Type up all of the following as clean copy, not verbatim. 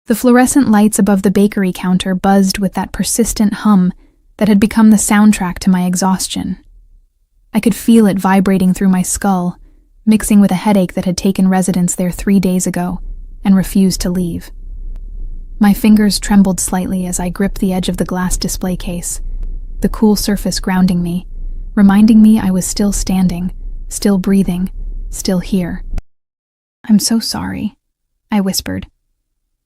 The fluorescent lights above the bakery counter buzzed with that persistent hum that had become the soundtrack to my exhaustion. I could feel it vibrating through my skull, mixing with a headache that had taken residence there 3 days ago and refused to leave. My fingers trembled slightly as I gripped the edge of the glass display case, the cool surface grounding me, reminding me I was still standing, still breathing, still here. "I'm so sorry," I whispered,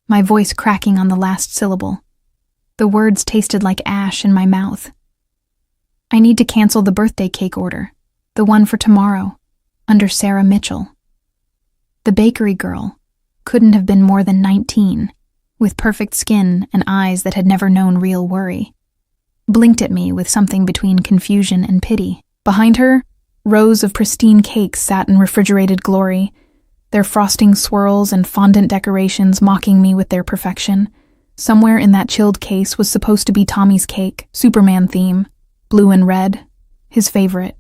my voice cracking on the last syllable. The words tasted like ash in my mouth. "I need to cancel the birthday cake order, the one for tomorrow, under Sarah Mitchell." The bakery girl couldn't have been more than 19, with perfect skin and eyes that had never known real worry. Blinked at me with something between confusion and pity. Behind her, rows of pristine cakes sat in refrigerated glory, their frosting swirls and fondant decorations mocking me with their perfection. Somewhere in that chilled case was supposed to be Tommy's cake, Superman theme, blue and red, his favorite.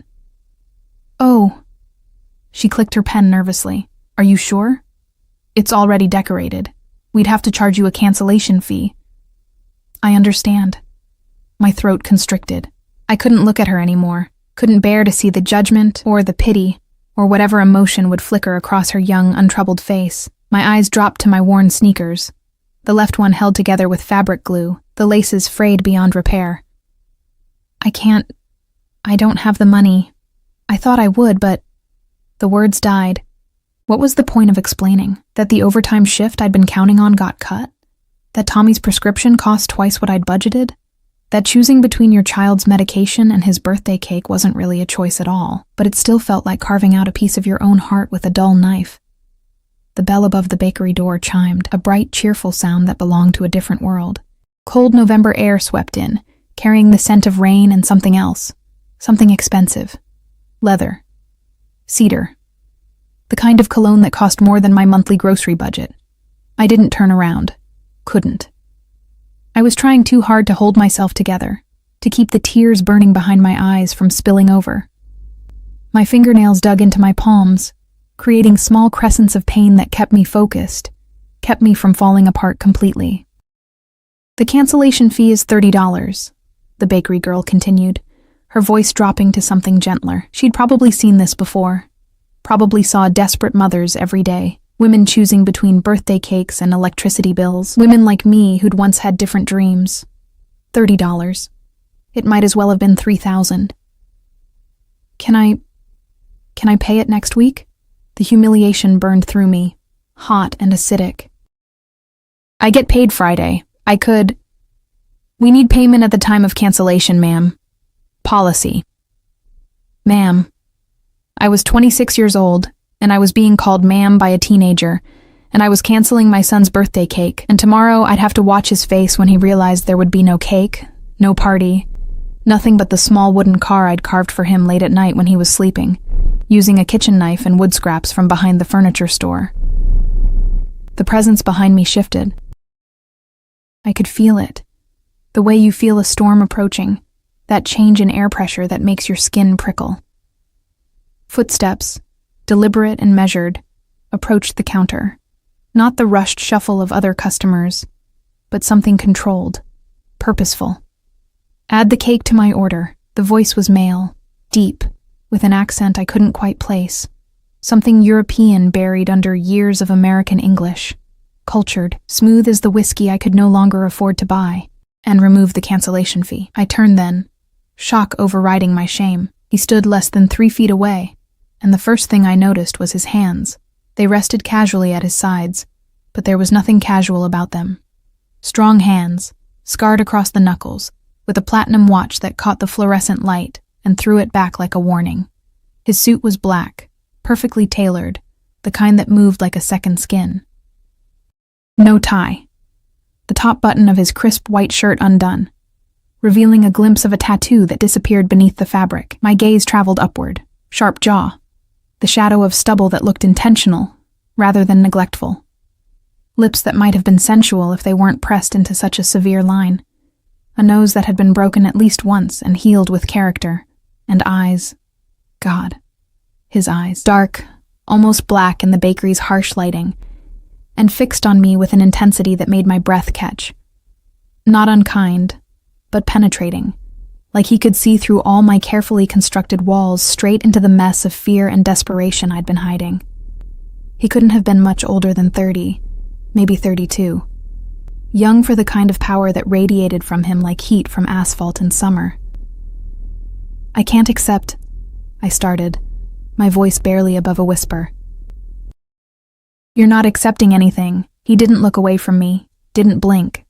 "Oh." She clicked her pen nervously. "Are you sure? It's already decorated. We'd have to charge you a cancellation fee." "I understand." My throat constricted. I couldn't look at her anymore, couldn't bear to see the judgment or the pity or whatever emotion would flicker across her young, untroubled face. My eyes dropped to my worn sneakers, the left one held together with fabric glue, the laces frayed beyond repair. I don't have the money. I thought I would, but..." The words died. What was the point of explaining? That the overtime shift I'd been counting on got cut? That Tommy's prescription cost twice what I'd budgeted? That choosing between your child's medication and his birthday cake wasn't really a choice at all, but it still felt like carving out a piece of your own heart with a dull knife. The bell above the bakery door chimed, a bright, cheerful sound that belonged to a different world. Cold November air swept in, carrying the scent of rain and something else. Something expensive. Leather. Cedar. The kind of cologne that cost more than my monthly grocery budget. I didn't turn around. Couldn't. I was trying too hard to hold myself together, to keep the tears burning behind my eyes from spilling over. My fingernails dug into my palms, creating small crescents of pain that kept me focused, kept me from falling apart completely. "The cancellation fee is $30, the bakery girl continued, her voice dropping to something gentler. She'd probably seen this before. Probably saw desperate mothers every day, women choosing between birthday cakes and electricity bills, women like me who'd once had different dreams. $30. It might as well have been $3,000. Can I pay it next week?" The humiliation burned through me, hot and acidic. "I get paid Friday. I could..." "We need payment at the time of cancellation, ma'am. Policy." "Ma'am." I was 26 years old, and I was being called ma'am by a teenager, and I was canceling my son's birthday cake, and tomorrow I'd have to watch his face when he realized there would be no cake, no party, nothing but the small wooden car I'd carved for him late at night when he was sleeping, using a kitchen knife and wood scraps from behind the furniture store. The presence behind me shifted. I could feel it, the way you feel a storm approaching, that change in air pressure that makes your skin prickle. Footsteps, deliberate and measured, approached the counter. Not the rushed shuffle of other customers, but something controlled, purposeful. "Add the cake to my order." The voice was male, deep, with an accent I couldn't quite place. Something European buried under years of American English. Cultured, smooth as the whiskey I could no longer afford to buy. "And remove the cancellation fee." I turned then, shock overriding my shame. He stood less than 3 feet away, and the first thing I noticed was his hands. They rested casually at his sides, but there was nothing casual about them. Strong hands, scarred across the knuckles, with a platinum watch that caught the fluorescent light and threw it back like a warning. His suit was black, perfectly tailored, the kind that moved like a second skin. No tie. The top button of his crisp white shirt undone, revealing a glimpse of a tattoo that disappeared beneath the fabric. My gaze traveled upward, sharp jaw, the shadow of stubble that looked intentional rather than neglectful. Lips that might have been sensual if they weren't pressed into such a severe line. A nose that had been broken at least once and healed with character. And eyes. God. His eyes. Dark, almost black in the bakery's harsh lighting. and fixed on me with an intensity that made my breath catch. Not unkind, but penetrating, like he could see through all my carefully constructed walls straight into the mess of fear and desperation I'd been hiding. He couldn't have been much older than 30, maybe 32. Young for the kind of power that radiated from him like heat from asphalt in summer. "I can't accept," I started, my voice barely above a whisper. "You're not accepting anything." He didn't look away from me, didn't blink.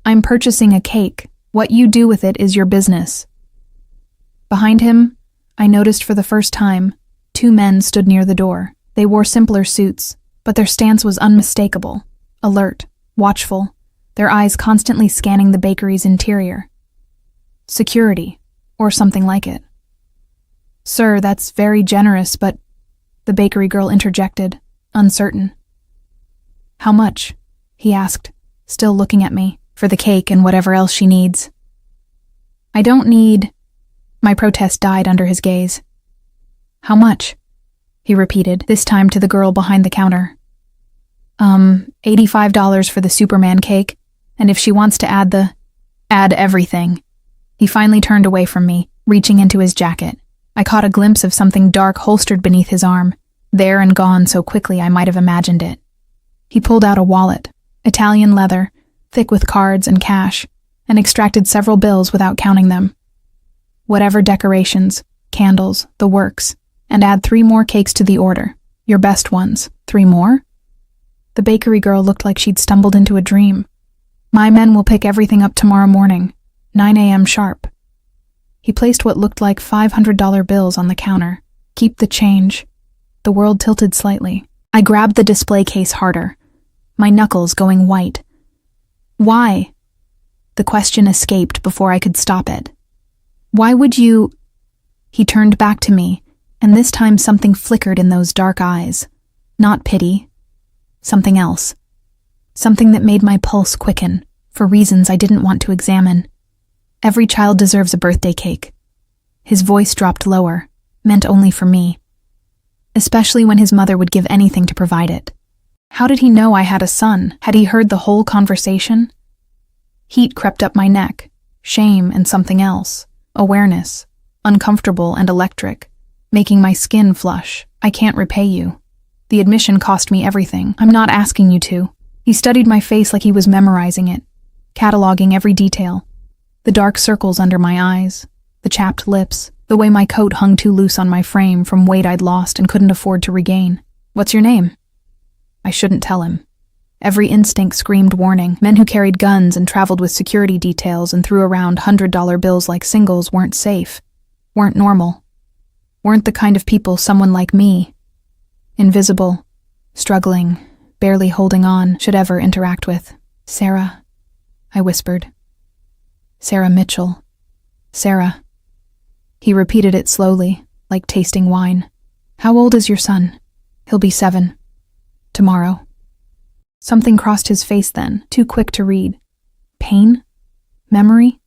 "I'm purchasing a cake. What you do with it is your business." Behind him, I noticed for the first time, 2 men stood near the door. They wore simpler suits, but their stance was unmistakable, alert, watchful, their eyes constantly scanning the bakery's interior. Security, or something like it. "Sir, that's very generous, but—" the bakery girl interjected, uncertain. "How much?" he asked, still looking at me, "for the cake and whatever else she needs?" "I don't need—" My protest died under his gaze. "How much?" he repeated, this time to the girl behind the counter. $85 for the Superman cake, and if she wants to add everything." He finally turned away from me, reaching into his jacket. I caught a glimpse of something dark holstered beneath his arm, there and gone so quickly I might have imagined it. He pulled out a wallet, Italian leather, thick with cards and cash, and extracted several bills without counting them. "Whatever decorations, candles, the works, and add 3 more cakes to the order. Your best ones. 3 more?" The bakery girl looked like she'd stumbled into a dream. "My men will pick everything up tomorrow morning, 9 a.m. sharp." He placed what looked like $500 bills on the counter. "Keep the change." The world tilted slightly. I grabbed the display case harder, my knuckles going white. "Why?" The question escaped before I could stop it. "Why would you—" He turned back to me, and this time something flickered in those dark eyes. Not pity. Something else. Something that made my pulse quicken, for reasons I didn't want to examine. "Every child deserves a birthday cake." His voice dropped lower, meant only for me. Especially when his mother would give anything to provide it. How did he know I had a son? Had he heard the whole conversation? Heat crept up my neck, shame and something else, awareness, uncomfortable and electric, making my skin flush. "I can't repay you. The admission cost me everything. I'm not asking you to." He studied my face like he was memorizing it, cataloging every detail. The dark circles under my eyes, the chapped lips, the way my coat hung too loose on my frame from weight I'd lost and couldn't afford to regain. "What's your name?" I shouldn't tell him. Every instinct screamed warning. Men who carried guns and traveled with security details and threw around $100 bills like singles weren't safe, weren't normal, weren't the kind of people someone like me, invisible, struggling, barely holding on, should ever interact with. "Sarah," I whispered. "Sarah Mitchell. Sarah." He repeated it slowly, like tasting wine. "How old is your son?" "He'll be 7. Tomorrow." Something crossed his face then, too quick to read. Pain? Memory?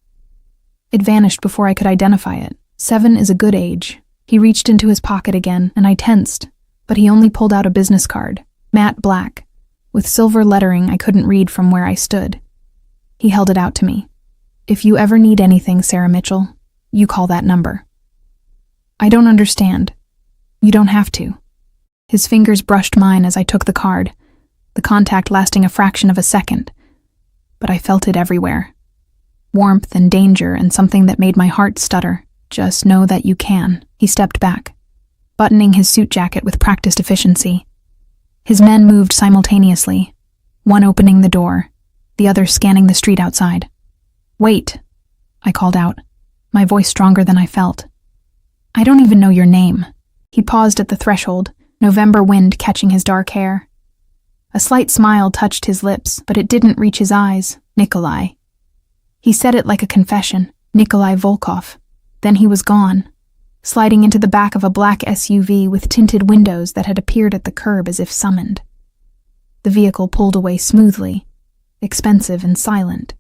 It vanished before I could identify it. 7 is a good age. He reached into his pocket again, and I tensed, but he only pulled out a business card, matte black, with silver lettering I couldn't read from where I stood. He held it out to me. "If you ever need anything, Sarah Mitchell, you call that number." "I don't understand." "You don't have to." His fingers brushed mine as I took the card, the contact lasting a fraction of a second, but I felt it everywhere. Warmth and danger and something that made my heart stutter. "Just know that you can." He stepped back, buttoning his suit jacket with practiced efficiency. His men moved simultaneously, one opening the door, the other scanning the street outside. "Wait," I called out, my voice stronger than I felt. "I don't even know your name." He paused at the threshold, November wind catching his dark hair. A slight smile touched his lips, but it didn't reach his eyes. "Nikolai." He said it like a confession. Nikolai Volkov. Then he was gone, sliding into the back of a black SUV with tinted windows that had appeared at the curb as if summoned. The vehicle pulled away smoothly, expensive and silent,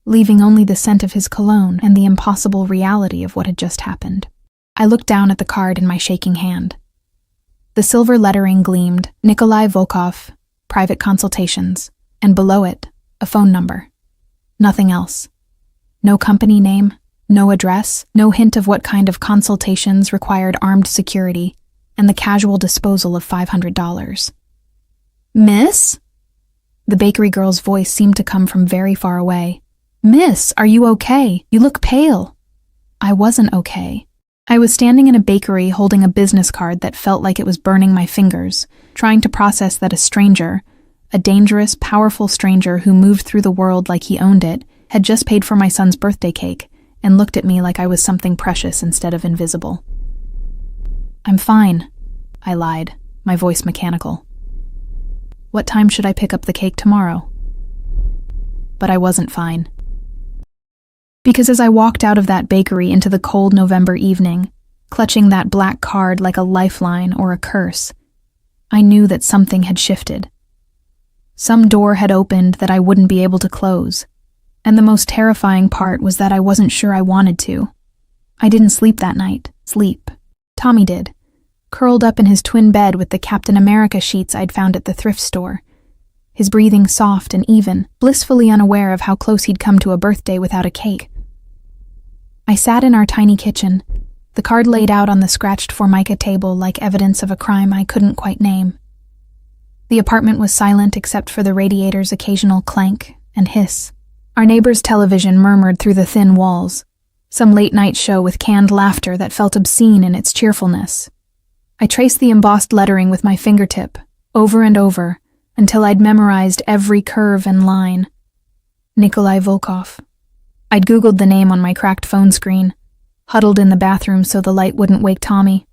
leaving only the scent of his cologne and the impossible reality of what had just happened. I looked down at the card in my shaking hand. The silver lettering gleamed, Nikolai Volkov, private consultations, and below it, a phone number. Nothing else. No company name, no address, no hint of what kind of consultations required armed security, and the casual disposal of $500. "Miss?" The bakery girl's voice seemed to come from very far away. "Miss, are you okay? You look pale." I wasn't okay. I was standing in a bakery holding a business card that felt like it was burning my fingers, trying to process that a stranger, a dangerous, powerful stranger who moved through the world like he owned it, had just paid for my son's birthday cake and looked at me like I was something precious instead of invisible. "I'm fine," I lied, my voice mechanical. "What time should I pick up the cake tomorrow?" But I wasn't fine. Because as I walked out of that bakery into the cold November evening, clutching that black card like a lifeline or a curse, I knew that something had shifted. Some door had opened that I wouldn't be able to close, and the most terrifying part was that I wasn't sure I wanted to. I didn't sleep that night. Sleep. Tommy did, curled up in his twin bed with the Captain America sheets I'd found at the thrift store, his breathing soft and even, blissfully unaware of how close he'd come to a birthday without a cake. I sat in our tiny kitchen, the card laid out on the scratched formica table like evidence of a crime I couldn't quite name. The apartment was silent except for the radiator's occasional clank and hiss. Our neighbor's television murmured through the thin walls, some late-night show with canned laughter that felt obscene in its cheerfulness. I traced the embossed lettering with my fingertip, over and over, until I'd memorized every curve and line. Nikolai Volkov. I'd Googled the name on my cracked phone screen, huddled in the bathroom so the light wouldn't wake Tommy.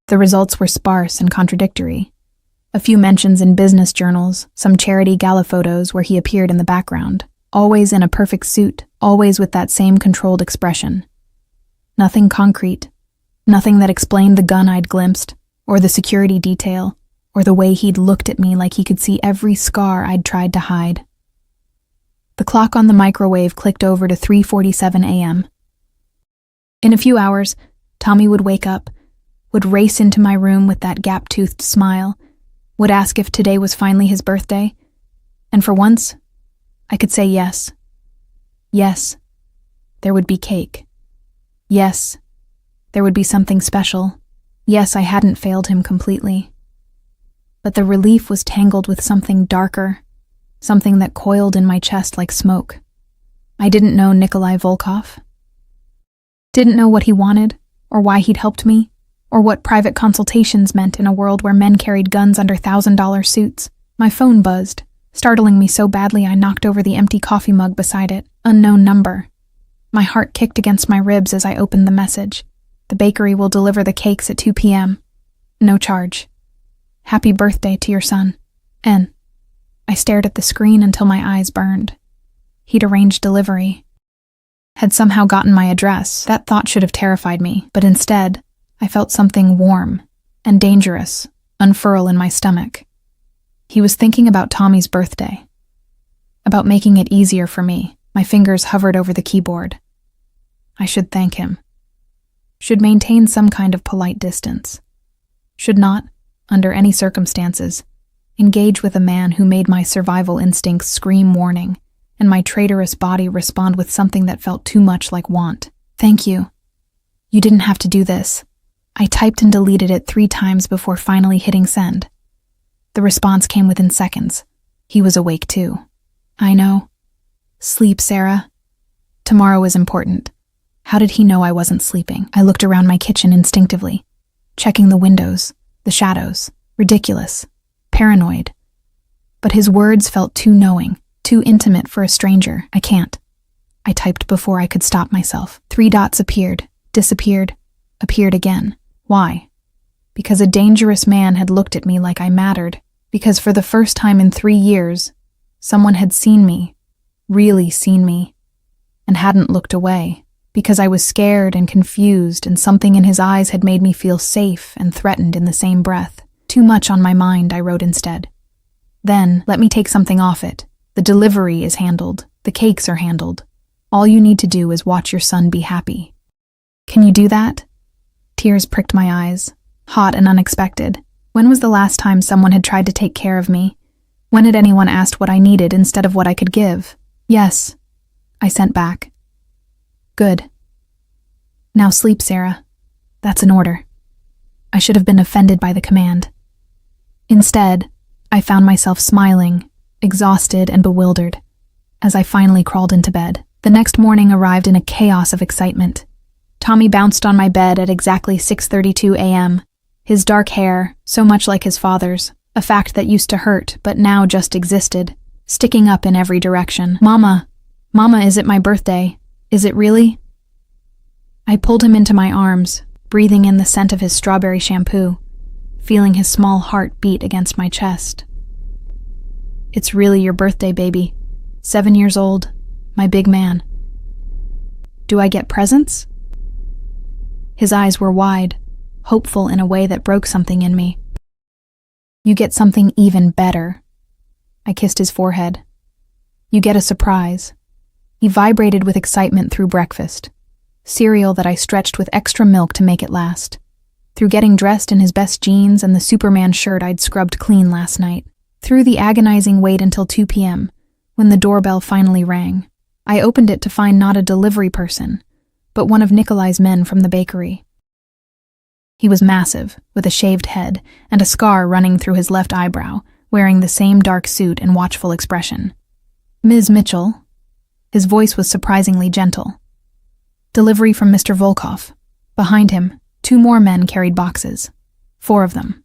The results were sparse and contradictory. A few mentions in business journals, some charity gala photos where he appeared in the background, always in a perfect suit, always with that same controlled expression. Nothing concrete, nothing that explained the gun I'd glimpsed, or the security detail, or the way he'd looked at me like he could see every scar I'd tried to hide. The clock on the microwave clicked over to 3:47 a.m. In a few hours, Tommy would wake up, would race into my room with that gap-toothed smile, would ask if today was finally his birthday, and for once, I could say yes. Yes, there would be cake. Yes, there would be something special. Yes, I hadn't failed him completely. But the relief was tangled with something darker, something that coiled in my chest like smoke. I didn't know Nikolai Volkov. Didn't know what he wanted, or why he'd helped me, or what private consultations meant in a world where men carried guns under $1,000 suits. My phone buzzed, startling me so badly I knocked over the empty coffee mug beside it. Unknown number. My heart kicked against my ribs as I opened the message. The bakery will deliver the cakes at 2 p.m. No charge. Happy birthday to your son. N. I stared at the screen until my eyes burned. He'd arranged delivery. Had somehow gotten my address. That thought should have terrified me, but instead, I felt something warm and dangerous unfurl in my stomach. He was thinking about Tommy's birthday. About making it easier for me. My fingers hovered over the keyboard. I should thank him. Should maintain some kind of polite distance. Should not, under any circumstances, engage with a man who made my survival instincts scream warning, and my traitorous body respond with something that felt too much like want. Thank you. You didn't have to do this. I typed and deleted it 3 times before finally hitting send. The response came within seconds. He was awake too. I know. Sleep, Sarah. Tomorrow is important. How did he know I wasn't sleeping? I looked around my kitchen instinctively, checking the windows, the shadows. Ridiculous. Paranoid. But his words felt too knowing, too intimate for a stranger. I can't. I typed before I could stop myself. 3 dots appeared, disappeared, appeared again. Why? Because a dangerous man had looked at me like I mattered. Because for the first time in 3 years, someone had seen me, really seen me, and hadn't looked away. Because I was scared and confused, and something in his eyes had made me feel safe and threatened in the same breath. Too much on my mind, I wrote instead. Then, let me take something off it. The delivery is handled. The cakes are handled. All you need to do is watch your son be happy. Can you do that? Tears pricked my eyes, hot and unexpected. When was the last time someone had tried to take care of me? When had anyone asked what I needed instead of what I could give? Yes, I sent back. Good. Now sleep, Sarah. That's an order. I should have been offended by the command. Instead, I found myself smiling, exhausted and bewildered, as I finally crawled into bed. The next morning arrived in a chaos of excitement. Tommy bounced on my bed at exactly 6:32 a.m., his dark hair, so much like his father's, a fact that used to hurt but now just existed, sticking up in every direction. Mama, is it my birthday? Is it really? I pulled him into my arms, breathing in the scent of his strawberry shampoo, feeling his small heart beat against my chest. It's really your birthday, baby. 7 years old, my big man. Do I get presents? His eyes were wide, hopeful in a way that broke something in me. You get something even better. I kissed his forehead. You get a surprise. He vibrated with excitement through breakfast, cereal that I stretched with extra milk to make it last, through getting dressed in his best jeans and the Superman shirt I'd scrubbed clean last night, through the agonizing wait until 2 p.m., when the doorbell finally rang. I opened it to find not a delivery person, but one of Nikolai's men from the bakery. He was massive, with a shaved head and a scar running through his left eyebrow, wearing the same dark suit and watchful expression. Ms. Mitchell. His voice was surprisingly gentle. Delivery from Mr. Volkov. Behind him, 2 more men carried boxes. 4 of them.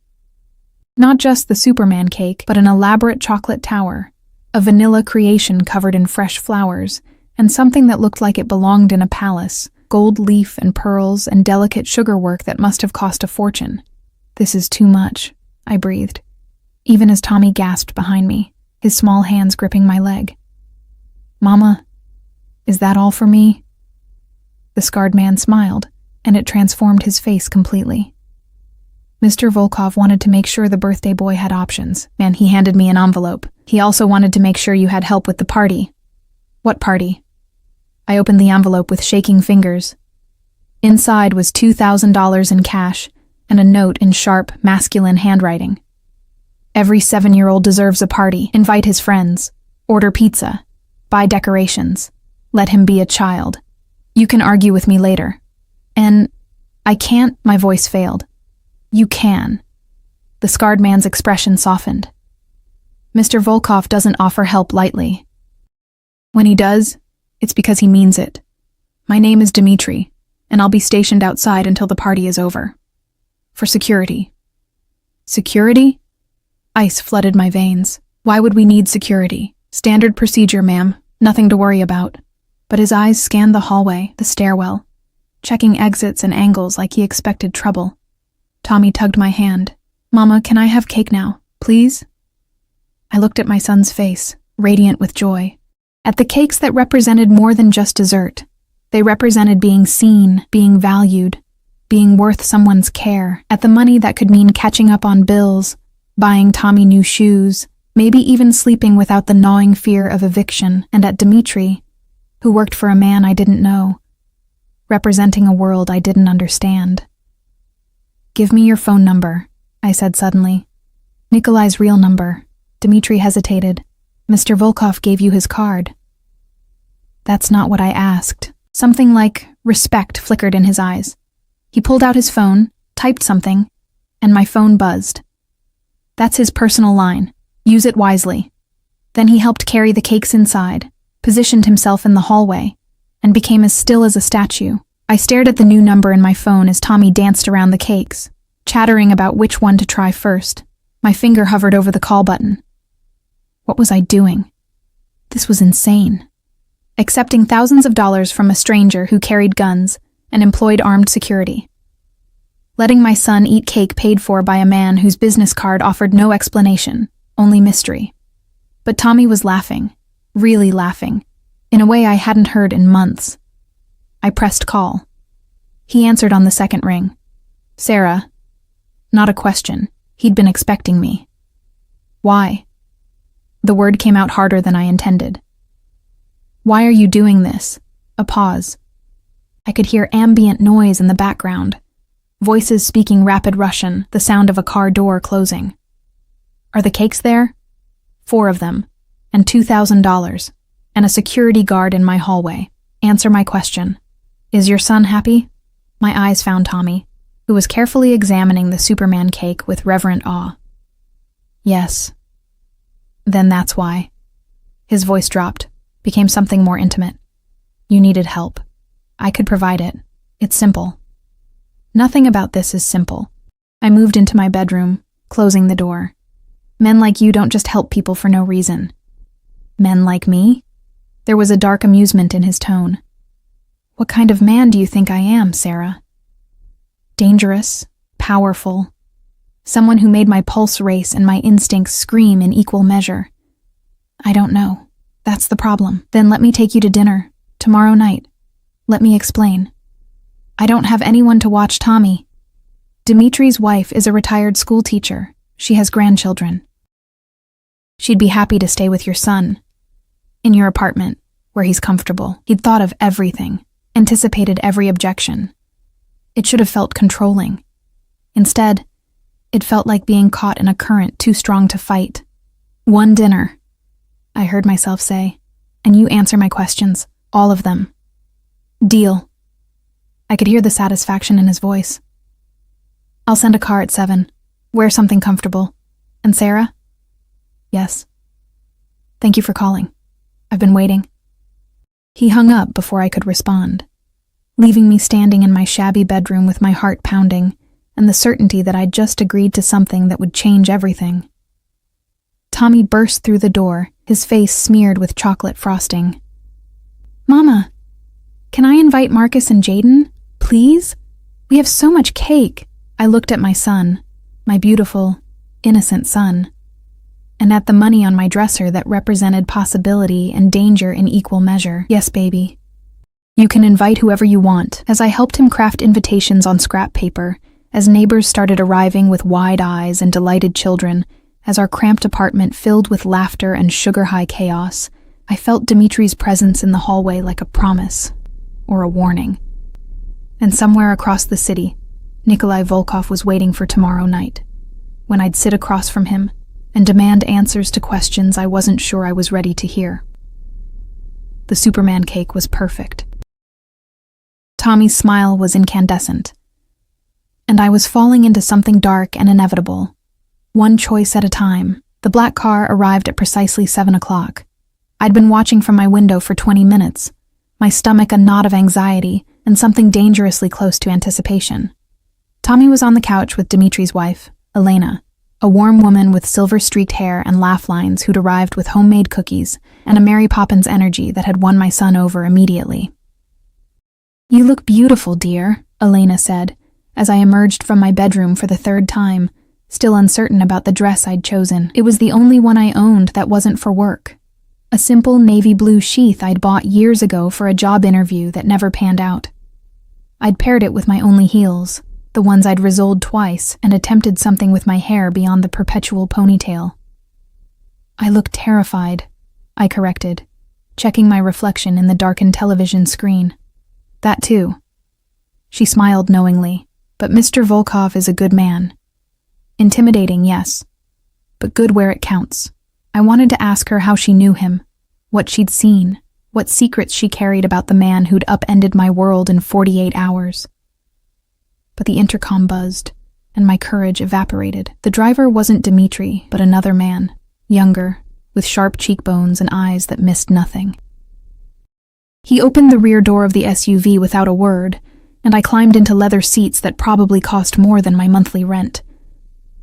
Not just the Superman cake, but an elaborate chocolate tower, a vanilla creation covered in fresh flowers, and something that looked like it belonged in a palace, gold leaf and pearls and delicate sugarwork that must have cost a fortune. This is too much, I breathed, even as Tommy gasped behind me, his small hands gripping my leg. Mama, is that all for me? The scarred man smiled, and it transformed his face completely. Mr. Volkov wanted to make sure the birthday boy had options, and he handed me an envelope. He also wanted to make sure you had help with the party. What party? I opened the envelope with shaking fingers. Inside was $2,000 in cash and a note in sharp, masculine handwriting. Every 7-year-old deserves a party. Invite his friends. Order pizza. Buy decorations. Let him be a child. You can argue with me later. And I can't, my voice failed. You can. The scarred man's expression softened. Mr. Volkov doesn't offer help lightly. When he does, it's because he means it. My name is Dmitri, and I'll be stationed outside until the party is over. For security. Security? Ice flooded my veins. Why would we need security? Standard procedure, ma'am. Nothing to worry about. But his eyes scanned the hallway, the stairwell, checking exits and angles like he expected trouble. Tommy tugged my hand. Mama, can I have cake now, please? I looked at my son's face, radiant with joy. At the cakes that represented more than just dessert. They represented being seen, being valued, being worth someone's care. At the money that could mean catching up on bills, buying Tommy new shoes, maybe even sleeping without the gnawing fear of eviction. And at Dmitri, who worked for a man I didn't know, representing a world I didn't understand. Give me your phone number, I said suddenly. Nikolai's real number. Dmitri hesitated. Mr. Volkov gave you his card. That's not what I asked. Something like respect flickered in his eyes. He pulled out his phone, typed something, and my phone buzzed. That's his personal line. Use it wisely. Then he helped carry the cakes inside, positioned himself in the hallway, and became as still as a statue. I stared at the new number in my phone as Tommy danced around the cakes, chattering about which one to try first. My finger hovered over the call button. What was I doing? This was insane. Accepting thousands of dollars from a stranger who carried guns and employed armed security. Letting my son eat cake paid for by a man whose business card offered no explanation, only mystery. But Tommy was laughing, really laughing, in a way I hadn't heard in months. I pressed call. He answered on the second ring. Sarah. Not a question. He'd been expecting me. Why? The word came out harder than I intended. Why are you doing this? A pause. I could hear ambient noise in the background. Voices speaking rapid Russian, the sound of a car door closing. Are the cakes there? 4 of them, and $2,000, and a security guard in my hallway. Answer my question. Is your son happy? My eyes found Tommy, who was carefully examining the Superman cake with reverent awe. Yes. Then that's why. His voice dropped, became something more intimate. You needed help. I could provide it. It's simple. Nothing about this is simple. I moved into my bedroom, closing the door. Men like you don't just help people for no reason. Men like me? There was a dark amusement in his tone. What kind of man do you think I am, Sarah? Dangerous, powerful, someone who made my pulse race and my instincts scream in equal measure. I don't know. That's the problem. Then let me take you to dinner, tomorrow night. Let me explain. I don't have anyone to watch Tommy. Dimitri's wife is a retired school teacher. She has grandchildren. She'd be happy to stay with your son. In your apartment, where he's comfortable. He'd thought of everything, anticipated every objection. It should have felt controlling. Instead, it felt like being caught in a current too strong to fight. One dinner, I heard myself say, and you answer my questions, all of them. Deal. I could hear the satisfaction in his voice. I'll send a car at 7. Wear something comfortable. And Sarah? Yes. Thank you for calling. I've been waiting. He hung up before I could respond, leaving me standing in my shabby bedroom with my heart pounding and the certainty that I'd just agreed to something that would change everything. Tommy burst through the door, his face smeared with chocolate frosting. Mama, can I invite Marcus and Jaden, please? We have so much cake. I looked at my son, my beautiful, innocent son, and at the money on my dresser that represented possibility and danger in equal measure. Yes, baby. You can invite whoever you want, as I helped him craft invitations on scrap paper, as neighbors started arriving with wide eyes and delighted children, as our cramped apartment filled with laughter and sugar-high chaos. I felt Dimitri's presence in the hallway like a promise, or a warning. And somewhere across the city, Nikolai Volkov was waiting for tomorrow night, when I'd sit across from him and demand answers to questions I wasn't sure I was ready to hear. The Superman cake was perfect. Tommy's smile was incandescent. And I was falling into something dark and inevitable. One choice at a time. The black car arrived at precisely 7 o'clock. I'd been watching from my window for 20 minutes, my stomach a knot of anxiety and something dangerously close to anticipation. Tommy was on the couch with Dimitri's wife, Elena, a warm woman with silver-streaked hair and laugh lines who'd arrived with homemade cookies and a Mary Poppins energy that had won my son over immediately. You look beautiful, dear, Elena said, as I emerged from my bedroom for the 3rd time, still uncertain about the dress I'd chosen. It was the only one I owned that wasn't for work. A simple navy blue sheath I'd bought years ago for a job interview that never panned out. I'd paired it with my only heels, the ones I'd risoled twice and attempted something with my hair beyond the perpetual ponytail. I looked terrified, I corrected, checking my reflection in the darkened television screen. That too. She smiled knowingly, but Mr. Volkov is a good man. Intimidating, yes, but good where it counts. I wanted to ask her how she knew him, what she'd seen, what secrets she carried about the man who'd upended my world in 48 hours. But the intercom buzzed, and my courage evaporated. The driver wasn't Dimitri, but another man, younger, with sharp cheekbones and eyes that missed nothing. He opened the rear door of the SUV without a word, and I climbed into leather seats that probably cost more than my monthly rent.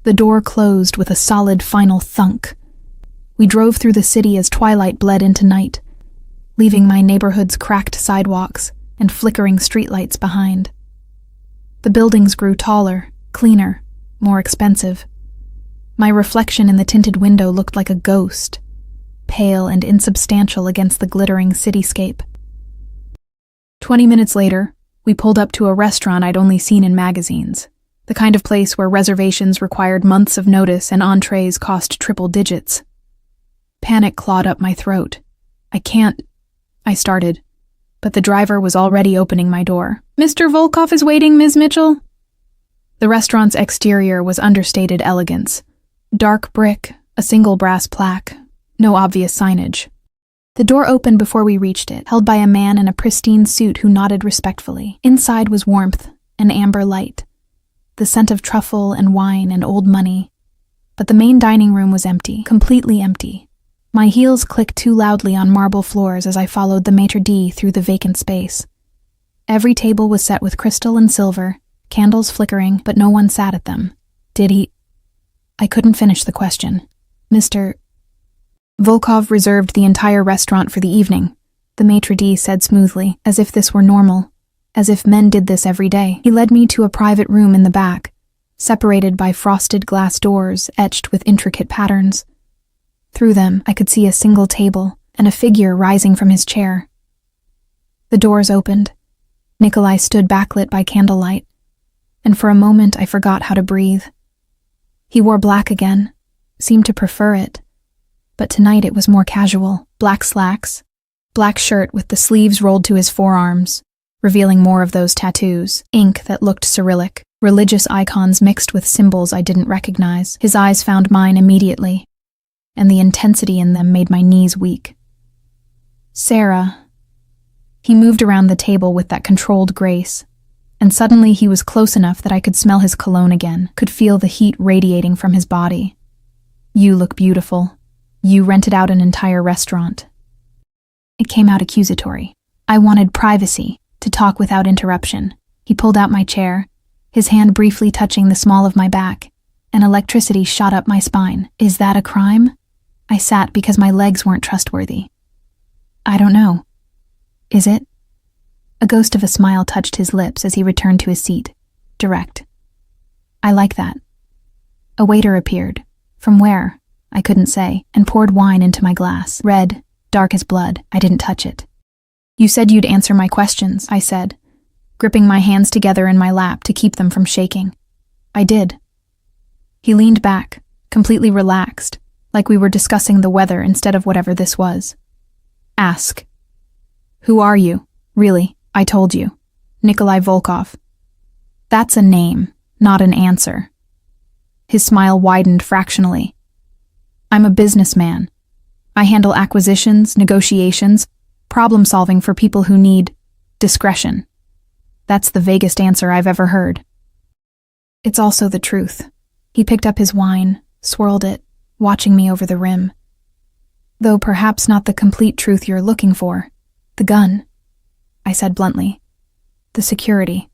The door closed with a solid final thunk. We drove through the city as twilight bled into night, leaving my neighborhood's cracked sidewalks and flickering streetlights behind. The buildings grew taller, cleaner, more expensive. My reflection in the tinted window looked like a ghost, pale and insubstantial against the glittering cityscape. 20 minutes later, we pulled up to a restaurant I'd only seen in magazines, the kind of place where reservations required months of notice and entrees cost triple digits. Panic clawed up my throat. I started, but the driver was already opening my door. Mr. Volkov is waiting, Ms. Mitchell. The restaurant's exterior was understated elegance. Dark brick, a single brass plaque, No obvious signage. The door opened before we reached it, held by a man in a pristine suit who nodded respectfully. Inside was warmth, an amber light, the scent of truffle and wine and old money. But the main dining room was empty, completely empty. My heels clicked too loudly on marble floors as I followed the maitre d' through the vacant space. Every table was set with crystal and silver, candles flickering, but no one sat at them. Did he? I couldn't finish the question. Mr. Volkov reserved the entire restaurant for the evening, the maitre d' said smoothly, as if this were normal, as if men did this every day. He led me to a private room in the back, separated by frosted glass doors etched with intricate patterns. Through them, I could see a single table and a figure rising from his chair. The doors opened. Nikolai stood backlit by candlelight, and for a moment I forgot how to breathe. He wore black again, seemed to prefer it, but tonight it was more casual. Black slacks, black shirt with the sleeves rolled to his forearms, revealing more of those tattoos, ink that looked Cyrillic, religious icons mixed with symbols I didn't recognize. His eyes found mine immediately, and the intensity in them made my knees weak. Sarah. He moved around the table with that controlled grace, and suddenly he was close enough that I could smell his cologne again, could feel the heat radiating from his body. You look beautiful. You rented out an entire restaurant. It came out accusatory. I wanted privacy, to talk without interruption. He pulled out my chair, his hand briefly touching the small of my back, and electricity shot up my spine. Is that a crime? I sat because my legs weren't trustworthy. I don't know. Is it? A ghost of a smile touched his lips as he returned to his seat. Direct. I like that. A waiter appeared. From where? I couldn't say, and poured wine into my glass. Red, dark as blood. I didn't touch it. You said you'd answer my questions, I said, gripping my hands together in my lap to keep them from shaking. I did. He leaned back, completely relaxed, like we were discussing the weather instead of whatever this was. Ask. Who are you? Really, I told you. Nikolai Volkov. That's a name, not an answer. His smile widened fractionally. I'm a businessman. I handle acquisitions, negotiations, problem-solving for people who need discretion. That's the vaguest answer I've ever heard. It's also the truth. He picked up his wine, swirled it, watching me over the rim. Though perhaps not the complete truth you're looking for. The gun, I said bluntly. The security.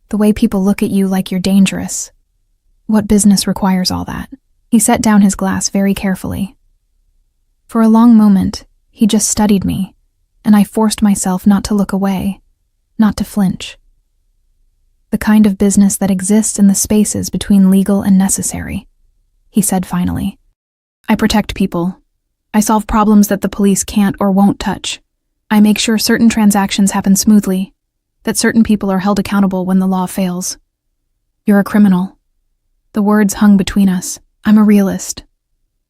The way people look at you like you're dangerous. What business requires all that? He set down his glass very carefully. For a long moment, he just studied me, and I forced myself not to look away, not to flinch. The kind of business that exists in the spaces between legal and necessary, he said finally. I protect people. I solve problems that the police can't or won't touch. I make sure certain transactions happen smoothly, that certain people are held accountable when the law fails. You're a criminal. The words hung between us. I'm a realist.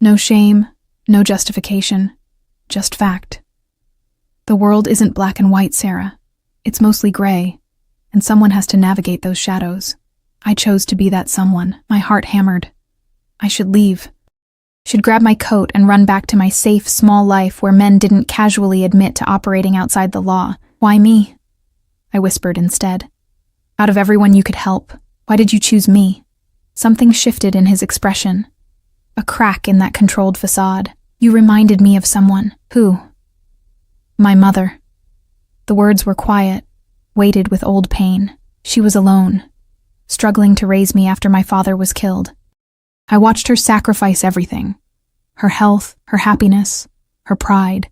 No shame, no justification, just fact. The world isn't black and white, Sarah. It's mostly gray, and someone has to navigate those shadows. I chose to be that someone. My heart hammered. I should leave. Should grab my coat and run back to my safe, small life where men didn't casually admit to operating outside the law. Why me? I whispered instead. Out of everyone you could help, why did you choose me? Something shifted in his expression. A crack in that controlled facade. You reminded me of someone. Who? My mother. The words were quiet, weighted with old pain. She was alone, struggling to raise me after my father was killed. I watched her sacrifice everything. Her health, her happiness, her pride.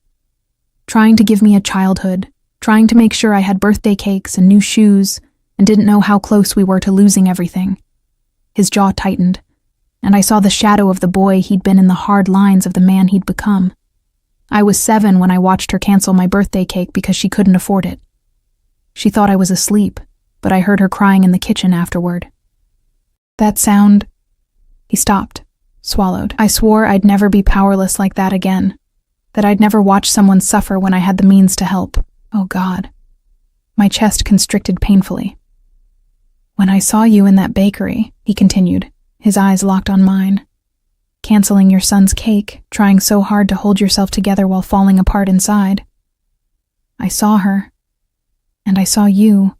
Trying to give me a childhood, trying to make sure I had birthday cakes and new shoes, and didn't know how close we were to losing everything. His jaw tightened, and I saw the shadow of the boy he'd been in the hard lines of the man he'd become. I was 7 when I watched her cancel my birthday cake because she couldn't afford it. She thought I was asleep, but I heard her crying in the kitchen afterward. That sound... He stopped, swallowed. I swore I'd never be powerless like that again, that I'd never watch someone suffer when I had the means to help. Oh God. My chest constricted painfully. When I saw you in that bakery, he continued, his eyes locked on mine. canceling your son's cake, trying so hard to hold yourself together while falling apart inside. I saw her, and I saw you,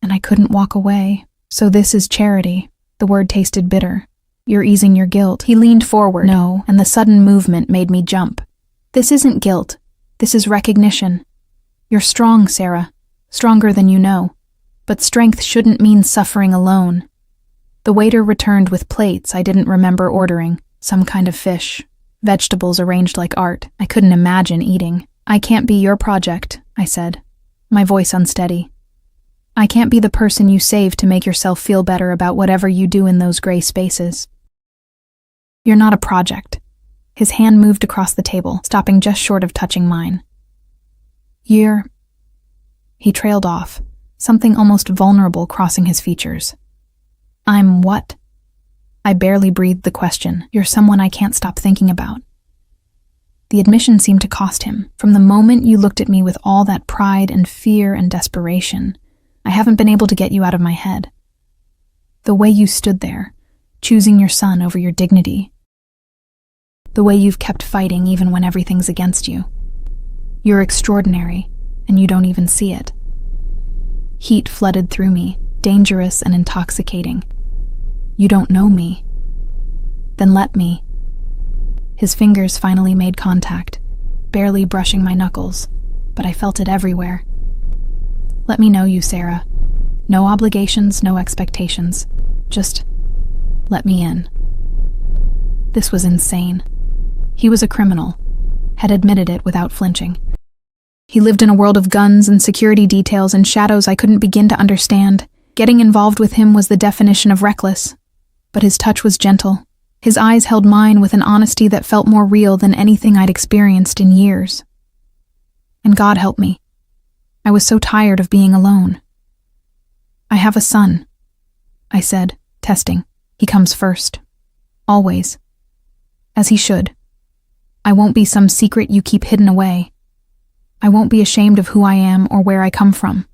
and I couldn't walk away. So this is charity. The word tasted bitter. You're easing your guilt. He leaned forward. No, and the sudden movement made me jump. This isn't guilt. This is recognition. You're strong, Sarah. Stronger than you know. But strength shouldn't mean suffering alone. The waiter returned with plates I didn't remember ordering. Some kind of fish. Vegetables arranged like art. I couldn't imagine eating. I can't be your project, I said, my voice unsteady. I can't be the person you save to make yourself feel better about whatever you do in those gray spaces. You're not a project. His hand moved across the table, stopping just short of touching mine. You're... He trailed off, something almost vulnerable crossing his features. I'm what? I barely breathed the question. You're someone I can't stop thinking about. The admission seemed to cost him. From the moment you looked at me with all that pride and fear and desperation, I haven't been able to get you out of my head. The way you stood there, choosing your son over your dignity. The way you've kept fighting even when everything's against you. You're extraordinary, and you don't even see it. Heat flooded through me, dangerous and intoxicating. You don't know me. Then let me. His fingers finally made contact, barely brushing my knuckles, but I felt it everywhere. Let me know you, Sarah. No obligations, no expectations. Just let me in. This was insane. He was a criminal, had admitted it without flinching. He lived in a world of guns and security details and shadows I couldn't begin to understand. Getting involved with him was the definition of reckless. But his touch was gentle. His eyes held mine with an honesty that felt more real than anything I'd experienced in years. And God help me. I was so tired of being alone. I have a son, I said, testing. He comes first. Always. As he should. I won't be some secret you keep hidden away. I won't be ashamed of who I am or where I come from.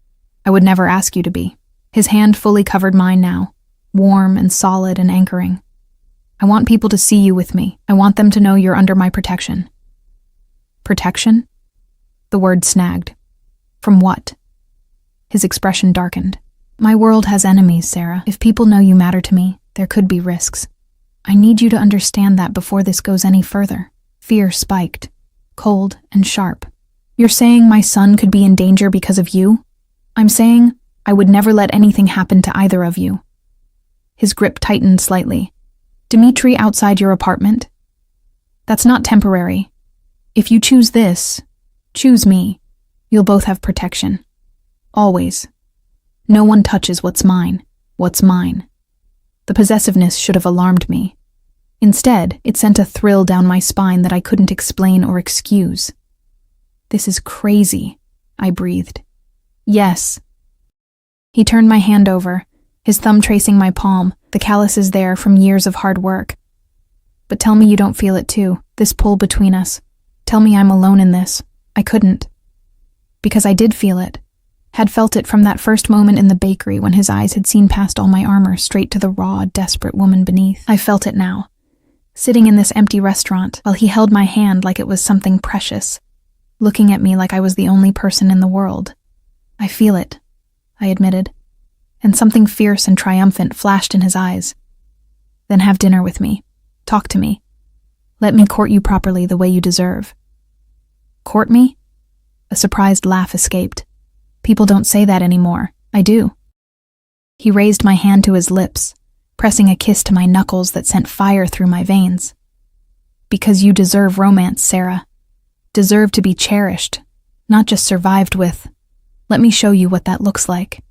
I would never ask you to be. His hand fully covered mine now, warm and solid and anchoring. I want people to see you with me. I want them to know you're under my protection. Protection? The word snagged. From what? His expression darkened. My world has enemies, Sarah. If people know you matter to me, there could be risks. I need you to understand that before this goes any further. Fear spiked, cold and sharp. You're saying my son could be in danger because of you? I'm saying I would never let anything happen to either of you. His grip tightened slightly. Dimitri outside your apartment? That's not temporary. If you choose this, choose me. You'll both have protection. Always. No one touches what's mine. What's mine. The possessiveness should have alarmed me. Instead, it sent a thrill down my spine that I couldn't explain or excuse. This is crazy, I breathed. Yes. He turned my hand over, his thumb tracing my palm, the calluses there from years of hard work. But tell me you don't feel it too, this pull between us. Tell me I'm alone in this. I couldn't. Because I did feel it. Had felt it from that first moment in the bakery when his eyes had seen past all my armor straight to the raw, desperate woman beneath. I felt it now. Sitting in this empty restaurant while he held my hand like it was something precious, looking at me like I was the only person in the world. I feel it, I admitted, and something fierce and triumphant flashed in his eyes. Then have dinner with me. Talk to me. Let me court you properly the way you deserve. Court me? A surprised laugh escaped. People don't say that anymore. I do. He raised my hand to his lips, pressing a kiss to my knuckles that sent fire through my veins. Because you deserve romance, Sarah. Deserve to be cherished, not just survived with. Let me show you what that looks like.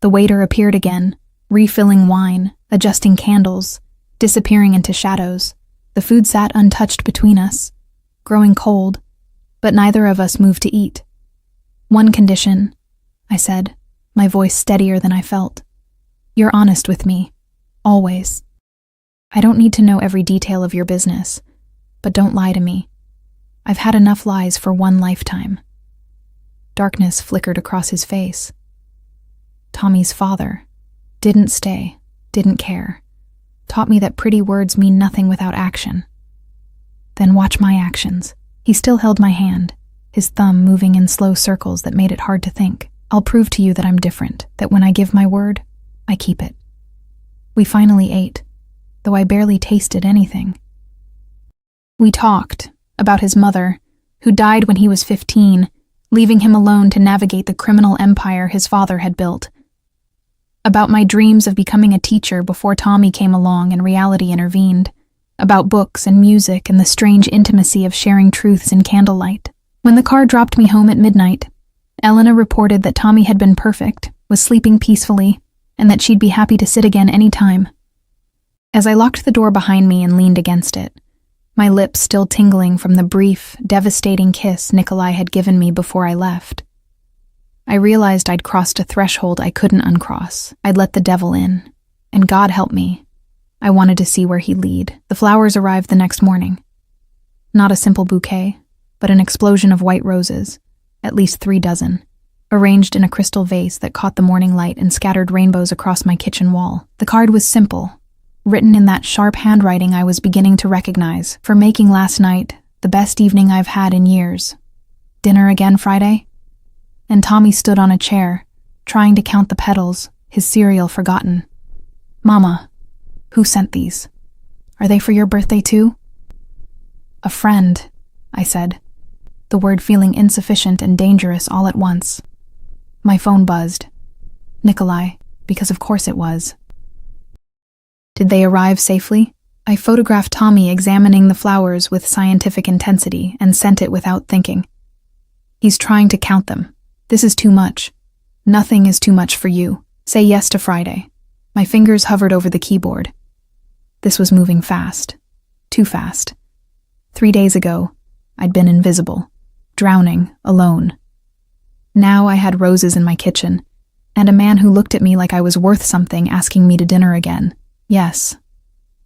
The waiter appeared again, refilling wine, adjusting candles, disappearing into shadows. The food sat untouched between us, growing cold, but neither of us moved to eat. One condition, I said, my voice steadier than I felt. You're honest with me. Always. I don't need to know every detail of your business, but don't lie to me. I've had enough lies for one lifetime. Darkness flickered across his face. Tommy's father didn't stay, didn't care. taught me that pretty words mean nothing without action. Then watch my actions. He still held my hand, his thumb moving in slow circles that made it hard to think. I'll prove to you that I'm different, that when I give my word, I keep it. We finally ate, though I barely tasted anything. We talked about his mother, who died when he was 15, leaving him alone to navigate the criminal empire his father had built. About my dreams of becoming a teacher before Tommy came along and reality intervened. About books and music and the strange intimacy of sharing truths in candlelight. When the car dropped me home at midnight, Elena reported that Tommy had been perfect, was sleeping peacefully, and that she'd be happy to sit again any time. As I locked the door behind me and leaned against it, my lips still tingling from the brief, devastating kiss Nikolai had given me before I left, I realized I'd crossed a threshold I couldn't uncross. I'd let the devil in, and God help me. I wanted to see where he'd lead. The flowers arrived the next morning. Not a simple bouquet, but an explosion of white roses, at least 3 dozen, arranged in a crystal vase that caught the morning light and scattered rainbows across my kitchen wall. The card was simple, written in that sharp handwriting I was beginning to recognize, for making last night the best evening I've had in years. Dinner again Friday? And Tommy stood on a chair, trying to count the petals, his cereal forgotten. Mama, who sent these? Are they for your birthday too? A friend, I said, the word feeling insufficient and dangerous all at once. My phone buzzed. Nikolai, because of course it was. Did they arrive safely? I photographed Tommy examining the flowers with scientific intensity and sent it without thinking. He's trying to count them. This is too much. Nothing is too much for you. Say yes to Friday. My fingers hovered over the keyboard. This was moving fast. Too fast. 3 days ago, I'd been invisible, drowning, alone. Now I had roses in my kitchen, and a man who looked at me like I was worth something asking me to dinner again. Yes,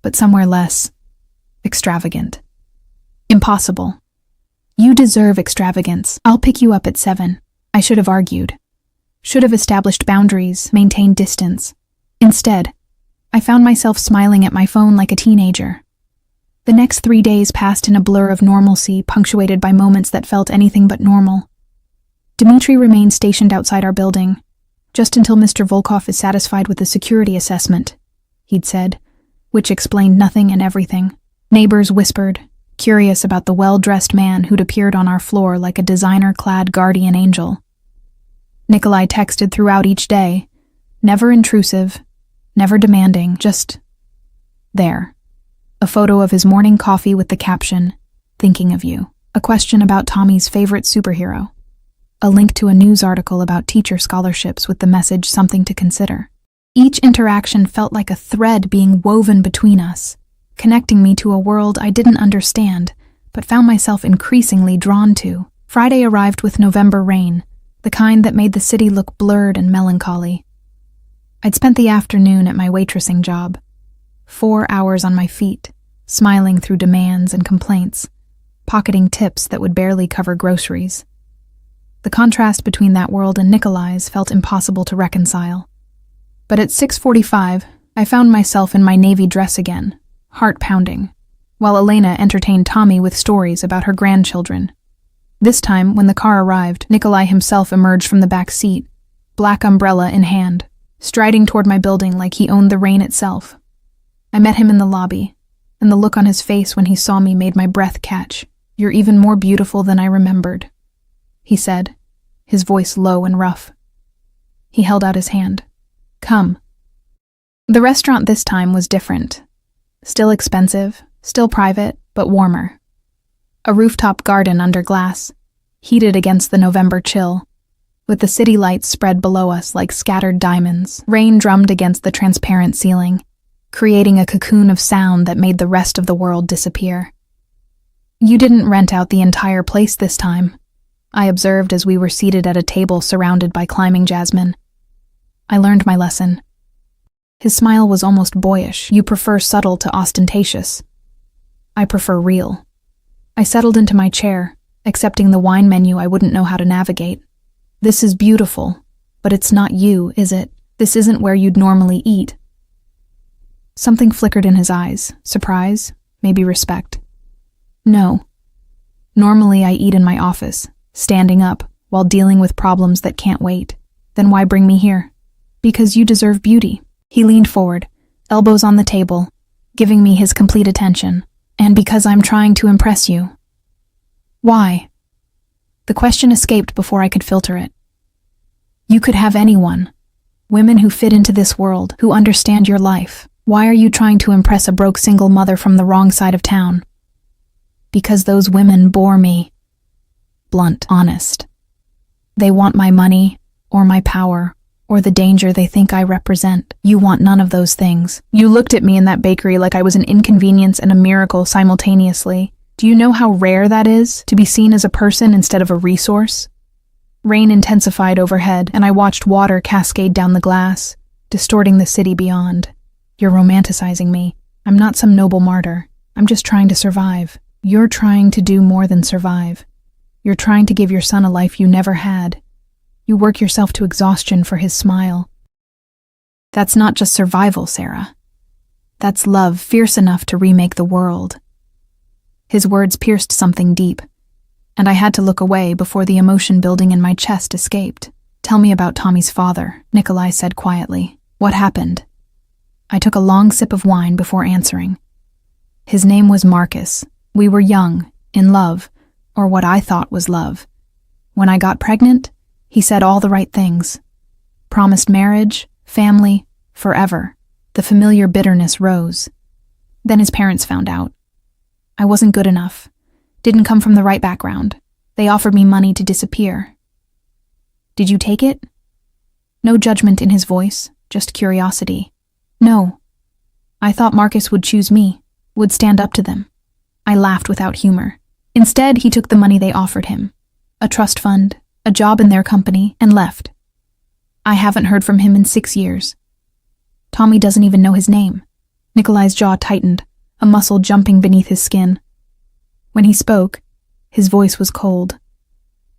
but somewhere less extravagant. Impossible. You deserve extravagance. I'll pick you up at 7. I should have argued. Should have established boundaries, maintained distance. Instead, I found myself smiling at my phone like a teenager. The next 3 days passed in a blur of normalcy, punctuated by moments that felt anything but normal. Dmitri remained stationed outside our building, just until Mr. Volkov is satisfied with the security assessment, he'd said, which explained nothing and everything. Neighbors whispered, curious about the well-dressed man who'd appeared on our floor like a designer-clad guardian angel. Nikolai texted throughout each day, never intrusive, never demanding, just there. A photo of his morning coffee with the caption, "Thinking of you." A question about Tommy's favorite superhero. A link to a news article about teacher scholarships with the message "Something to consider." Each interaction felt like a thread being woven between us, connecting me to a world I didn't understand, but found myself increasingly drawn to. Friday arrived with November rain, the kind that made the city look blurred and melancholy. I'd spent the afternoon at my waitressing job, 4 hours on my feet, smiling through demands and complaints, pocketing tips that would barely cover groceries. The contrast between that world and Nikolai's felt impossible to reconcile. But at 6:45, I found myself in my navy dress again, heart pounding, while Elena entertained Tommy with stories about her grandchildren. This time, when the car arrived, Nikolai himself emerged from the back seat, black umbrella in hand, striding toward my building like he owned the rain itself. I met him in the lobby, and the look on his face when he saw me made my breath catch. "You're even more beautiful than I remembered," he said, his voice low and rough. He held out his hand. "Come." The restaurant this time was different. Still expensive, still private, but warmer. A rooftop garden under glass, heated against the November chill, with the city lights spread below us like scattered diamonds. Rain drummed against the transparent ceiling, creating a cocoon of sound that made the rest of the world disappear. "You didn't rent out the entire place this time," I observed as we were seated at a table surrounded by climbing jasmine. I learned my lesson. His smile was almost boyish. "You prefer subtle to ostentatious. I prefer real." I settled into my chair, accepting the wine menu I wouldn't know how to navigate. "This is beautiful, but it's not you, is it? This isn't where you'd normally eat." Something flickered in his eyes. Surprise? Maybe respect. No. Normally I eat in my office, standing up, while dealing with problems that can't wait. Then why bring me here? Because you deserve beauty. He leaned forward, elbows on the table, giving me his complete attention. And because I'm trying to impress you. Why? The question escaped before I could filter it. You could have anyone. Women who fit into this world, who understand your life. Why are you trying to impress a broke single mother from the wrong side of town? Because those women bore me. Blunt, honest. They want my money, or my power, or the danger they think I represent. You want none of those things. You looked at me in that bakery like I was an inconvenience and a miracle simultaneously. Do you know how rare that is, to be seen as a person instead of a resource? Rain intensified overhead, and I watched water cascade down the glass, distorting the city beyond. You're romanticizing me. I'm not some noble martyr. I'm just trying to survive. You're trying to do more than survive. You're trying to give your son a life you never had. You work yourself to exhaustion for his smile. That's not just survival, Sarah. That's love fierce enough to remake the world. His words pierced something deep, and I had to look away before the emotion building in my chest escaped. Tell me about Tommy's father, Nikolai said quietly. What happened? I took a long sip of wine before answering. His name was Marcus. We were young, in love, or what I thought was love. When I got pregnant, he said all the right things. Promised marriage, family, forever. The familiar bitterness rose. Then his parents found out. I wasn't good enough. Didn't come from the right background. They offered me money to disappear. Did you take it? No judgment in his voice, just curiosity. No. I thought Marcus would choose me, would stand up to them. I laughed without humor. Instead, he took the money they offered him. A trust fund, a job in their company, and left. I haven't heard from him in 6 years. Tommy doesn't even know his name. Nikolai's jaw tightened, a muscle jumping beneath his skin. When he spoke, his voice was cold.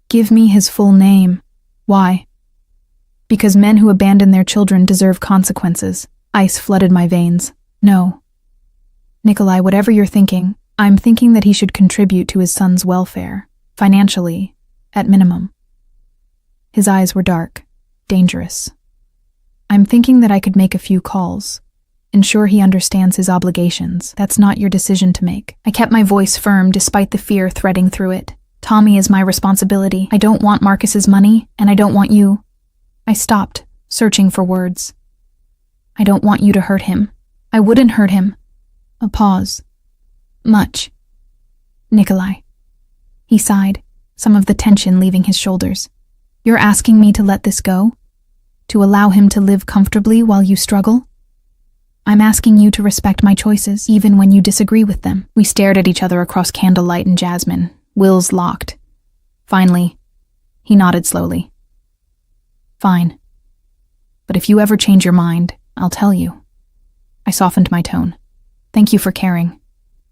Give me his full name. Why? Because men who abandon their children deserve consequences. Ice flooded my veins. No. Nikolai, whatever you're thinking, I'm thinking that he should contribute to his son's welfare, financially, at minimum. His eyes were dark, dangerous. I'm thinking that I could make a few calls, ensure he understands his obligations. That's not your decision to make. I kept my voice firm despite the fear threading through it. Tommy is my responsibility. I don't want Marcus's money, and I don't want you. I stopped, searching for words. I don't want you to hurt him. I wouldn't hurt him. A pause. Much. Nikolai. He sighed, some of the tension leaving his shoulders. You're asking me to let this go? To allow him to live comfortably while you struggle? I'm asking you to respect my choices, even when you disagree with them. We stared at each other across candlelight and jasmine, wills locked. Finally, he nodded slowly. Fine. But if you ever change your mind, I'll tell you. I softened my tone. Thank you for caring,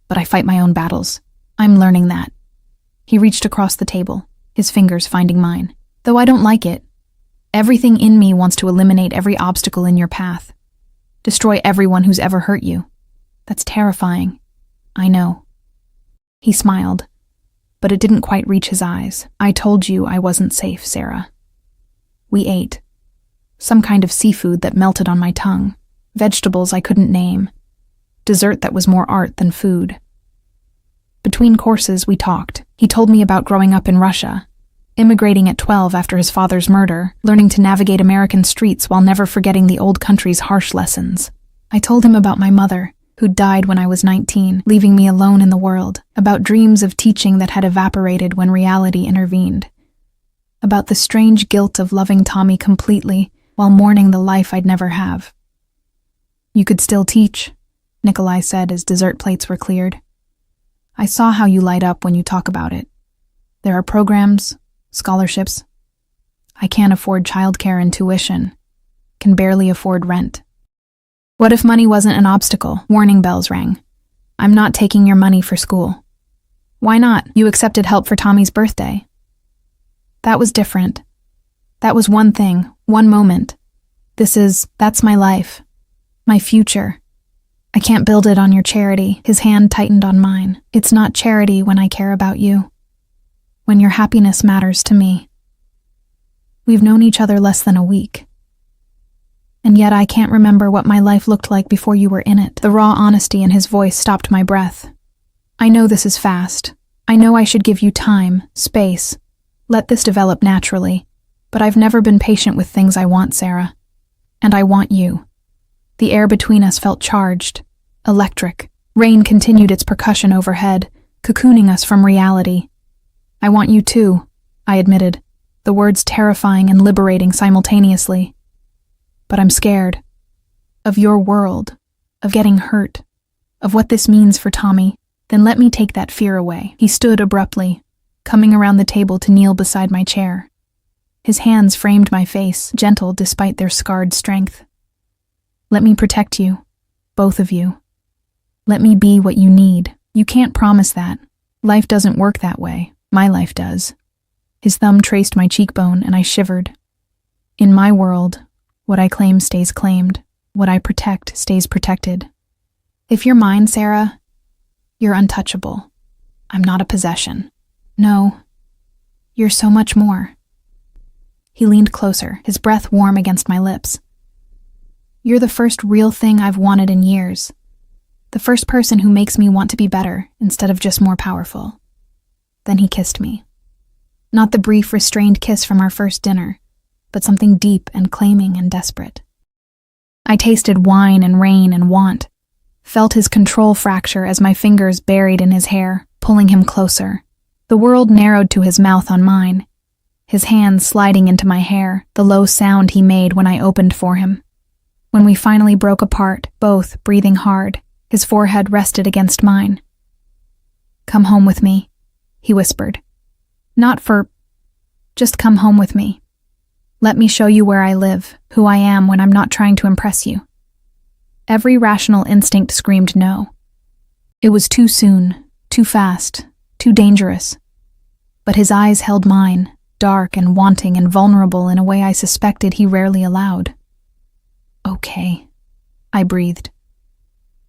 but I fight my own battles. I'm learning that. He reached across the table, his fingers finding mine. Though I don't like it, everything in me wants to eliminate every obstacle in your path. Destroy everyone who's ever hurt you. That's terrifying. I know. He smiled, but it didn't quite reach his eyes. I told you I wasn't safe, Sarah. We ate. Some kind of seafood that melted on my tongue. Vegetables I couldn't name. Dessert that was more art than food. Between courses, we talked. He told me about growing up in Russia, immigrating at 12 after his father's murder, learning to navigate American streets while never forgetting the old country's harsh lessons. I told him about my mother, who died when I was 19, leaving me alone in the world, about dreams of teaching that had evaporated when reality intervened, about the strange guilt of loving Tommy completely while mourning the life I'd never have. You could still teach, Nikolai said as dessert plates were cleared. I saw how you light up when you talk about it. There are programs, scholarships. I can't afford childcare and tuition, can barely afford rent. What if money wasn't an obstacle? Warning bells rang. I'm not taking your money for school. Why not? You accepted help for Tommy's birthday. That was different. That was one thing, one moment. That's my life. My future. I can't build it on your charity. His hand tightened on mine. It's not charity when I care about you. When your happiness matters to me. We've known each other less than a week. And yet I can't remember what my life looked like before you were in it. The raw honesty in his voice stopped my breath. I know this is fast. I know I should give you time, space. Let this develop naturally. But I've never been patient with things I want, Sarah. And I want you. The air between us felt charged, electric. Rain continued its percussion overhead, cocooning us from reality. I want you too, I admitted, the words terrifying and liberating simultaneously. But I'm scared. Of your world. Of getting hurt. Of what this means for Tommy. Then let me take that fear away. He stood abruptly, coming around the table to kneel beside my chair. His hands framed my face, gentle despite their scarred strength. Let me protect you, both of you. Let me be what you need. You can't promise that. Life doesn't work that way. My life does. His thumb traced my cheekbone and I shivered. In my world, what I claim stays claimed. What I protect stays protected. If you're mine, Sarah, you're untouchable. I'm not a possession. No, you're so much more. He leaned closer, his breath warm against my lips. You're the first real thing I've wanted in years. The first person who makes me want to be better instead of just more powerful. Then he kissed me. Not the brief, restrained kiss from our first dinner, but something deep and claiming and desperate. I tasted wine and rain and want, felt his control fracture as my fingers buried in his hair, pulling him closer. The world narrowed to his mouth on mine, his hands sliding into my hair, the low sound he made when I opened for him. When we finally broke apart, both breathing hard, his forehead rested against mine. Come home with me, he whispered. Just come home with me. Let me show you where I live, who I am when I'm not trying to impress you. Every rational instinct screamed no. It was too soon, too fast, too dangerous. But his eyes held mine, dark and wanting and vulnerable in a way I suspected he rarely allowed. Okay, I breathed.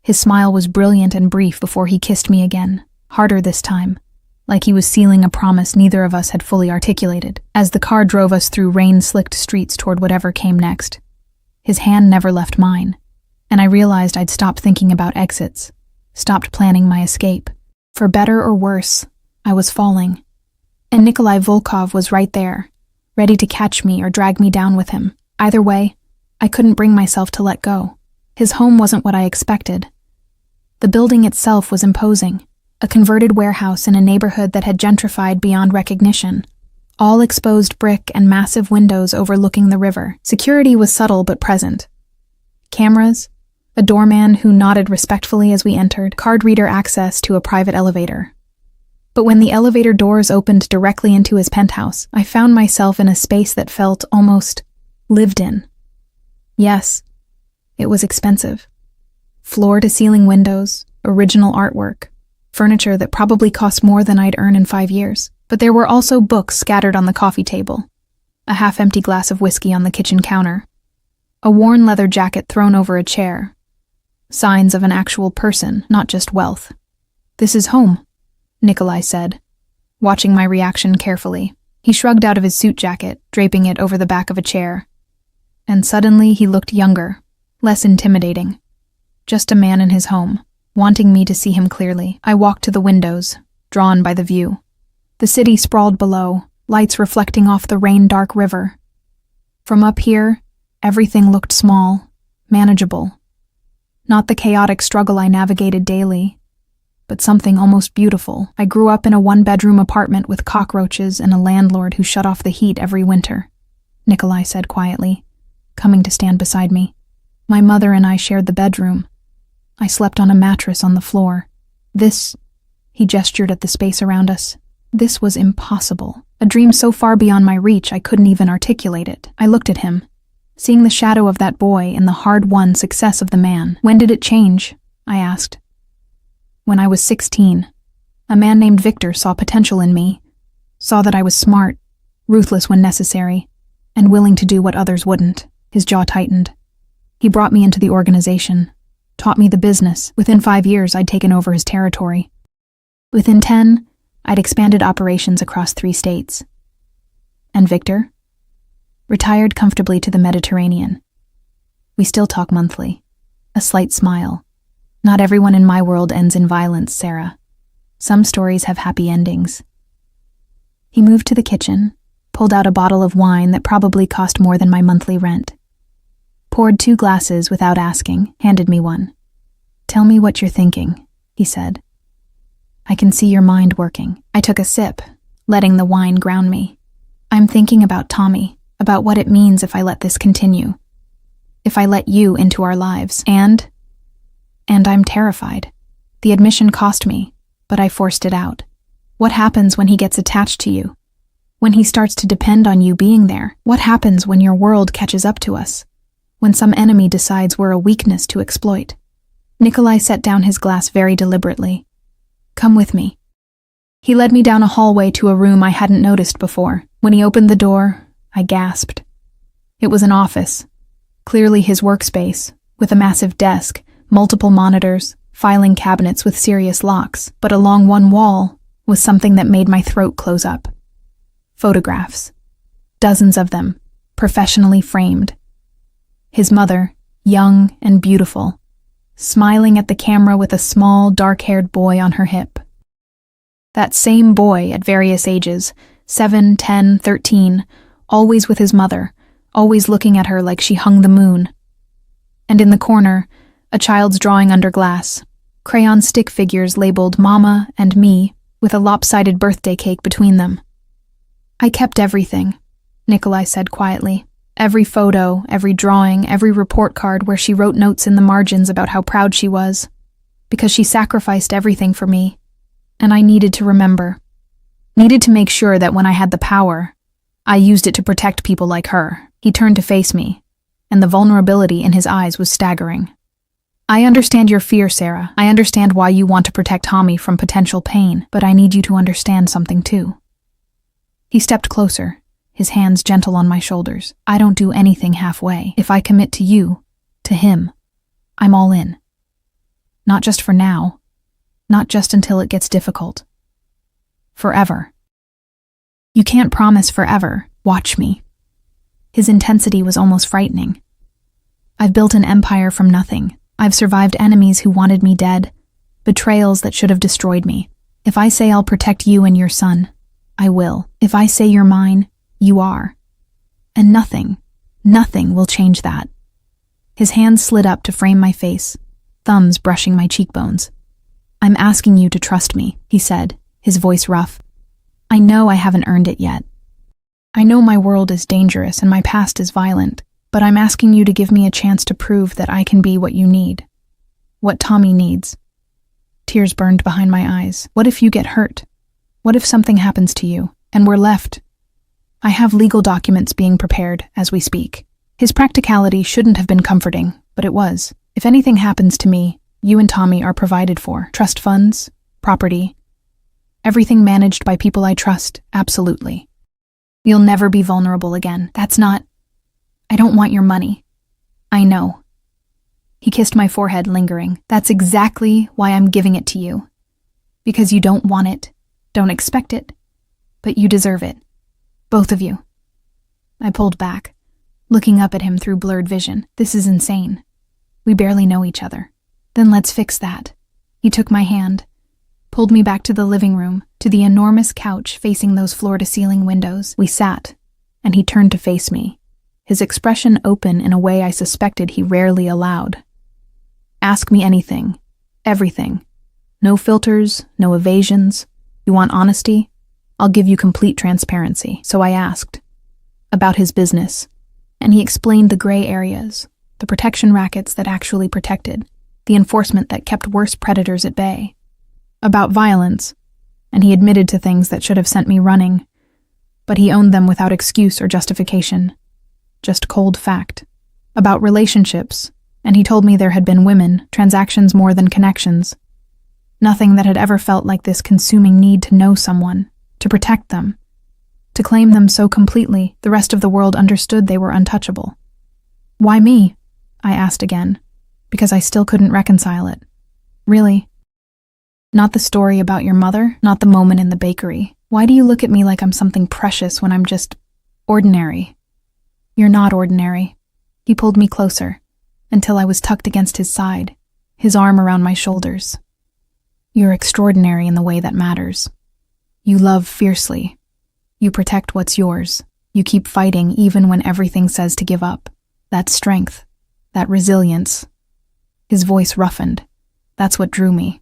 His smile was brilliant and brief before he kissed me again, harder this time, like he was sealing a promise neither of us had fully articulated, as the car drove us through rain-slicked streets toward whatever came next. His hand never left mine, and I realized I'd stopped thinking about exits, stopped planning my escape. For better or worse, I was falling. And Nikolai Volkov was right there, ready to catch me or drag me down with him. Either way, I couldn't bring myself to let go. His home wasn't what I expected. The building itself was imposing, a converted warehouse in a neighborhood that had gentrified beyond recognition. All exposed brick and massive windows overlooking the river. Security was subtle but present. Cameras, a doorman who nodded respectfully as we entered, card reader access to a private elevator. But when the elevator doors opened directly into his penthouse, I found myself in a space that felt almost lived in. Yes, it was expensive. Floor-to-ceiling windows, original artwork, furniture that probably cost more than I'd earn in 5 years. But there were also books scattered on the coffee table, a half-empty glass of whiskey on the kitchen counter, a worn leather jacket thrown over a chair. Signs of an actual person, not just wealth. This is home, Nikolai said, watching my reaction carefully. He shrugged out of his suit jacket, draping it over the back of a chair. And suddenly he looked younger, less intimidating. Just a man in his home, wanting me to see him clearly. I walked to the windows, drawn by the view. The city sprawled below, lights reflecting off the rain-dark river. From up here, everything looked small, manageable. Not the chaotic struggle I navigated daily, but something almost beautiful. I grew up in a one-bedroom apartment with cockroaches and a landlord who shut off the heat every winter, Nikolai said quietly, coming to stand beside me. My mother and I shared the bedroom. I slept on a mattress on the floor. He gestured at the space around us. This was impossible. A dream so far beyond my reach I couldn't even articulate it. I looked at him, seeing the shadow of that boy in the hard-won success of the man. When did it change? I asked. When I was 16, a man named Victor saw potential in me, saw that I was smart, ruthless when necessary, and willing to do what others wouldn't. His jaw tightened. He brought me into the organization, taught me the business. Within 5 years, I'd taken over his territory. Within 10, I'd expanded operations across 3 states. And Victor? Retired comfortably to the Mediterranean. We still talk monthly. A slight smile. Not everyone in my world ends in violence, Sarah. Some stories have happy endings. He moved to the kitchen, pulled out a bottle of wine that probably cost more than my monthly rent. Poured 2 glasses without asking, handed me one. "Tell me what you're thinking," he said. "I can see your mind working." I took a sip, letting the wine ground me. "I'm thinking about Tommy, about what it means if I let this continue. If I let you into our lives. And I'm terrified. The admission cost me, but I forced it out. What happens when he gets attached to you? When he starts to depend on you being there? What happens when your world catches up to us? When some enemy decides we're a weakness to exploit?" Nikolai set down his glass very deliberately. "Come with me." He led me down a hallway to a room I hadn't noticed before. When he opened the door, I gasped. It was an office, clearly his workspace, with a massive desk, multiple monitors, filing cabinets with serious locks, but along one wall was something that made my throat close up. Photographs. Dozens of them, professionally framed. His mother, young and beautiful, smiling at the camera with a small, dark-haired boy on her hip. That same boy at various ages, 7, 10, 13, always with his mother, always looking at her like she hung the moon. And in the corner, a child's drawing under glass, crayon stick figures labeled Mama and Me, with a lopsided birthday cake between them. "I kept everything," Nikolai said quietly. "Every photo, every drawing, every report card where she wrote notes in the margins about how proud she was. Because she sacrificed everything for me. And I needed to remember. Needed to make sure that when I had the power, I used it to protect people like her." He turned to face me, and the vulnerability in his eyes was staggering. "I understand your fear, Sarah. I understand why you want to protect Tommy from potential pain, but I need you to understand something too." He stepped closer, his hands gentle on my shoulders. "I don't do anything halfway. If I commit to you, to him, I'm all in. Not just for now, not just until it gets difficult. Forever." "You can't promise forever. Watch me." His intensity was almost frightening. "I've built an empire from nothing. I've survived enemies who wanted me dead, betrayals that should have destroyed me. If I say I'll protect you and your son, I will. If I say you're mine, you are. And nothing will change that." His hands slid up to frame my face, thumbs brushing my cheekbones. "I'm asking you to trust me," he said, his voice rough. "I know I haven't earned it yet. I know my world is dangerous and my past is violent, but I'm asking you to give me a chance to prove that I can be what you need. What Tommy needs." Tears burned behind my eyes. "What if you get hurt? What if something happens to you, and we're left?" I have legal documents being prepared as we speak. His practicality shouldn't have been comforting, but it was. "If anything happens to me, you and Tommy are provided for. Trust funds, property, everything managed by people I trust, absolutely. You'll never be vulnerable again. I don't want your money. I know." He kissed my forehead, lingering. "That's exactly why I'm giving it to you. Because you don't want it, don't expect it, but you deserve it. Both of you." I pulled back, looking up at him through blurred vision. "This is insane. We barely know each other." "Then let's fix that." He took my hand, pulled me back to the living room, to the enormous couch facing those floor-to-ceiling windows. We sat, and he turned to face me, his expression open in a way I suspected he rarely allowed. "Ask me anything, everything. No filters, no evasions. You want honesty? I'll give you complete transparency." So I asked about his business, and he explained the gray areas, the protection rackets that actually protected, the enforcement that kept worse predators at bay. About violence, and he admitted to things that should have sent me running, but he owned them without excuse or justification, just cold fact. About relationships, and he told me there had been women, transactions more than connections. Nothing that had ever felt like this consuming need to know someone, to protect them, to claim them so completely the rest of the world understood they were untouchable. "Why me?" I asked again. because I still couldn't reconcile it. Really? Not the story about your mother, not the moment in the bakery. Why do you look at me like I'm something precious when I'm just ordinary? You're not ordinary. He pulled me closer, until I was tucked against his side, his arm around my shoulders. You're extraordinary in the way that matters. You love fiercely. You protect what's yours. You keep fighting even when everything says to give up. That strength, that resilience. His voice roughened. That's what drew me.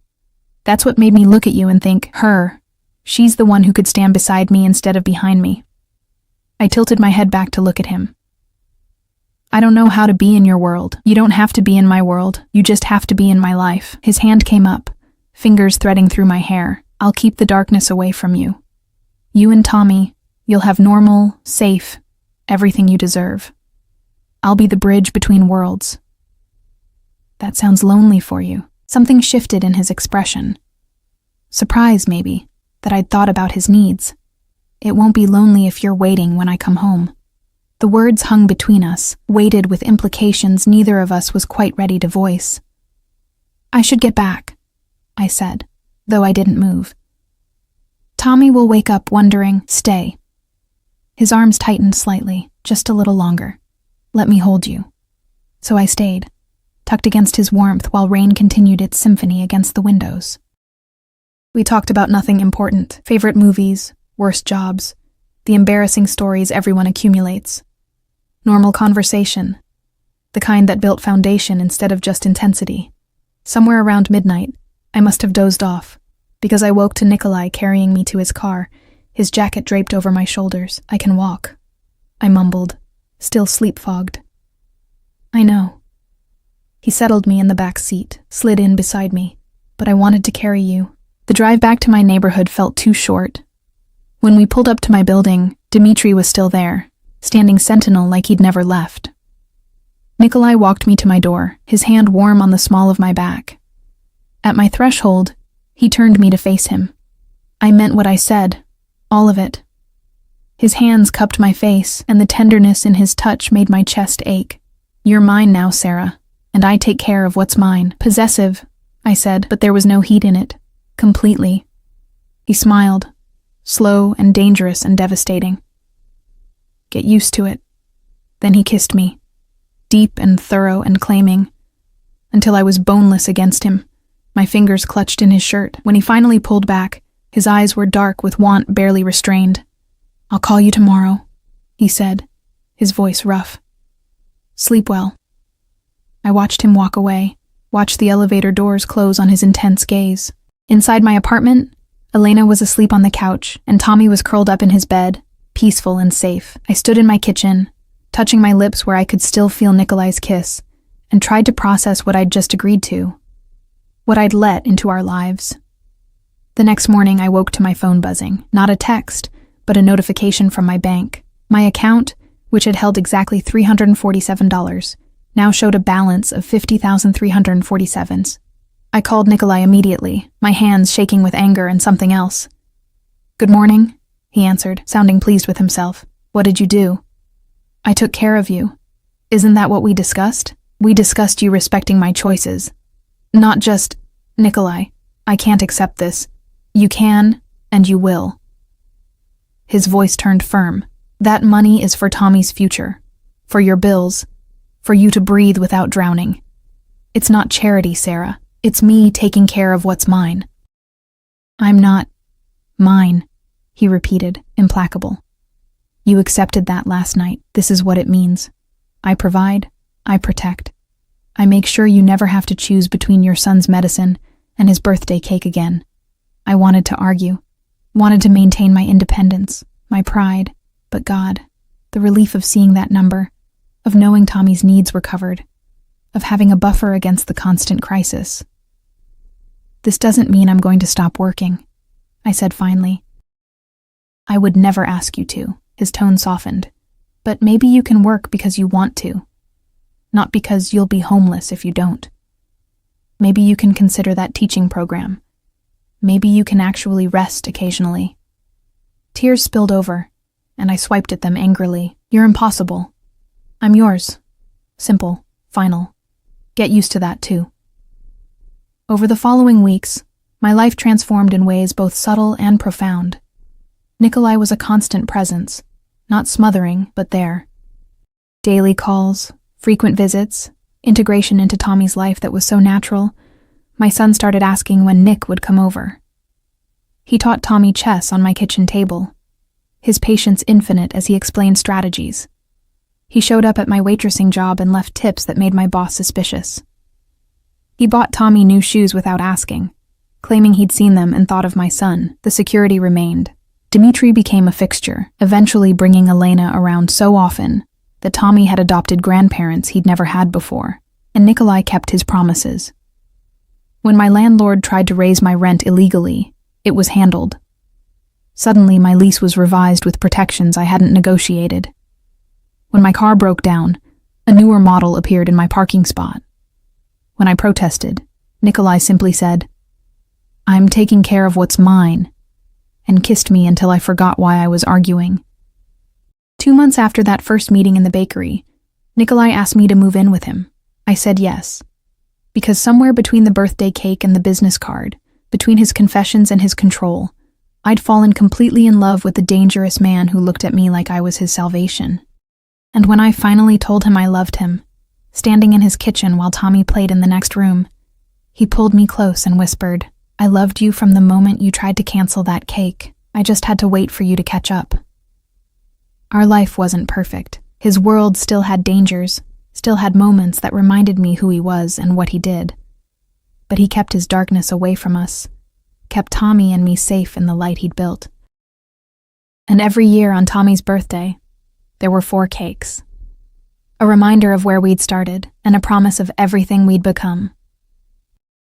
That's what made me look at you and think, her. She's the one who could stand beside me instead of behind me. I tilted my head back to look at him. I don't know how to be in your world. You don't have to be in my world. You just have to be in my life. His hand came up, fingers threading through my hair. I'll keep the darkness away from you. You and Tommy, you'll have normal, safe, everything you deserve. I'll be the bridge between worlds. That sounds lonely for you. Something shifted in his expression. Surprise, maybe, that I'd thought about his needs. It won't be lonely if you're waiting when I come home. The words hung between us, weighted with implications neither of us was quite ready to voice. I should get back, I said, though I didn't move. Tommy will wake up wondering, stay. His arms tightened slightly, just a little longer. Let me hold you. So I stayed, tucked against his warmth while rain continued its symphony against the windows. We talked about nothing important, favorite movies, worst jobs, the embarrassing stories everyone accumulates. Normal conversation, the kind that built foundation instead of just intensity. Somewhere around midnight, I must have dozed off, because I woke to Nikolai carrying me to his car, his jacket draped over my shoulders. I can walk, I mumbled, still sleep-fogged. I know. He settled me in the back seat, slid in beside me, but I wanted to carry you. The drive back to my neighborhood felt too short. When we pulled up to my building, Dmitri was still there, standing sentinel like he'd never left. Nikolai walked me to my door, his hand warm on the small of my back. At my threshold, he turned me to face him. I meant what I said, all of it. His hands cupped my face, and the tenderness in his touch made my chest ache. You're mine now, Sarah, and I take care of what's mine. Possessive, I said, but there was no heat in it. Completely. He smiled, slow and dangerous and devastating. Get used to it. Then he kissed me, deep and thorough and claiming, until I was boneless against him, my fingers clutched in his shirt. When he finally pulled back, his eyes were dark with want barely restrained. I'll call you tomorrow, he said, his voice rough. Sleep well. I watched him walk away, watched the elevator doors close on his intense gaze. Inside my apartment, Elena was asleep on the couch, and Tommy was curled up in his bed, peaceful and safe. I stood in my kitchen, touching my lips where I could still feel Nikolai's kiss, and tried to process what I'd just agreed to, what I'd let into our lives. The next morning, I woke to my phone buzzing, not a text, but a notification from my bank. My account, which had held exactly $347, now showed a balance of $50,347. I called Nikolai immediately, my hands shaking with anger and something else. Good morning, he answered, sounding pleased with himself. What did you do? I took care of you. Isn't that what we discussed? We discussed you respecting my choices. Not just, Nikolai, I can't accept this. You can, and you will. His voice turned firm. That money is for Tommy's future, for your bills, for you to breathe without drowning. It's not charity, Sarah. It's me taking care of what's mine. I'm not mine, he repeated, implacable. You accepted that last night. This is what it means. I provide, I protect. I make sure you never have to choose between your son's medicine and his birthday cake again. I wanted to argue, wanted to maintain my independence, my pride, but God, the relief of seeing that number, of knowing Tommy's needs were covered, of having a buffer against the constant crisis. This doesn't mean I'm going to stop working, I said finally. I would never ask you to, his tone softened, but maybe you can work because you want to, not because you'll be homeless if you don't. Maybe you can consider that teaching program. Maybe you can actually rest occasionally. Tears spilled over, and I swiped at them angrily. You're impossible. I'm yours. Simple, final. Get used to that too. Over the following weeks, my life transformed in ways both subtle and profound. Nikolai was a constant presence, not smothering, but there. Daily calls, frequent visits, integration into Tommy's life that was so natural, my son started asking when Nick would come over. He taught Tommy chess on my kitchen table, his patience infinite as he explained strategies. He showed up at my waitressing job and left tips that made my boss suspicious. He bought Tommy new shoes without asking, claiming he'd seen them and thought of my son. The security remained. Dmitri became a fixture, eventually bringing Elena around so often that Tommy had adopted grandparents he'd never had before, and Nikolai kept his promises. When my landlord tried to raise my rent illegally, it was handled. Suddenly, my lease was revised with protections I hadn't negotiated. When my car broke down, a newer model appeared in my parking spot. When I protested, Nikolai simply said, "I'm taking care of what's mine," and kissed me until I forgot why I was arguing. 2 months after that first meeting in the bakery, Nikolai asked me to move in with him. I said yes, because somewhere between the birthday cake and the business card, between his confessions and his control, I'd fallen completely in love with the dangerous man who looked at me like I was his salvation. And when I finally told him I loved him, standing in his kitchen while Tommy played in the next room, he pulled me close and whispered, "I loved you from the moment you tried to cancel that cake. I just had to wait for you to catch up." Our life wasn't perfect. His world still had dangers, still had moments that reminded me who he was and what he did. But he kept his darkness away from us, kept Tommy and me safe in the light he'd built. And every year on Tommy's birthday, there were 4 cakes. A reminder of where we'd started and a promise of everything we'd become.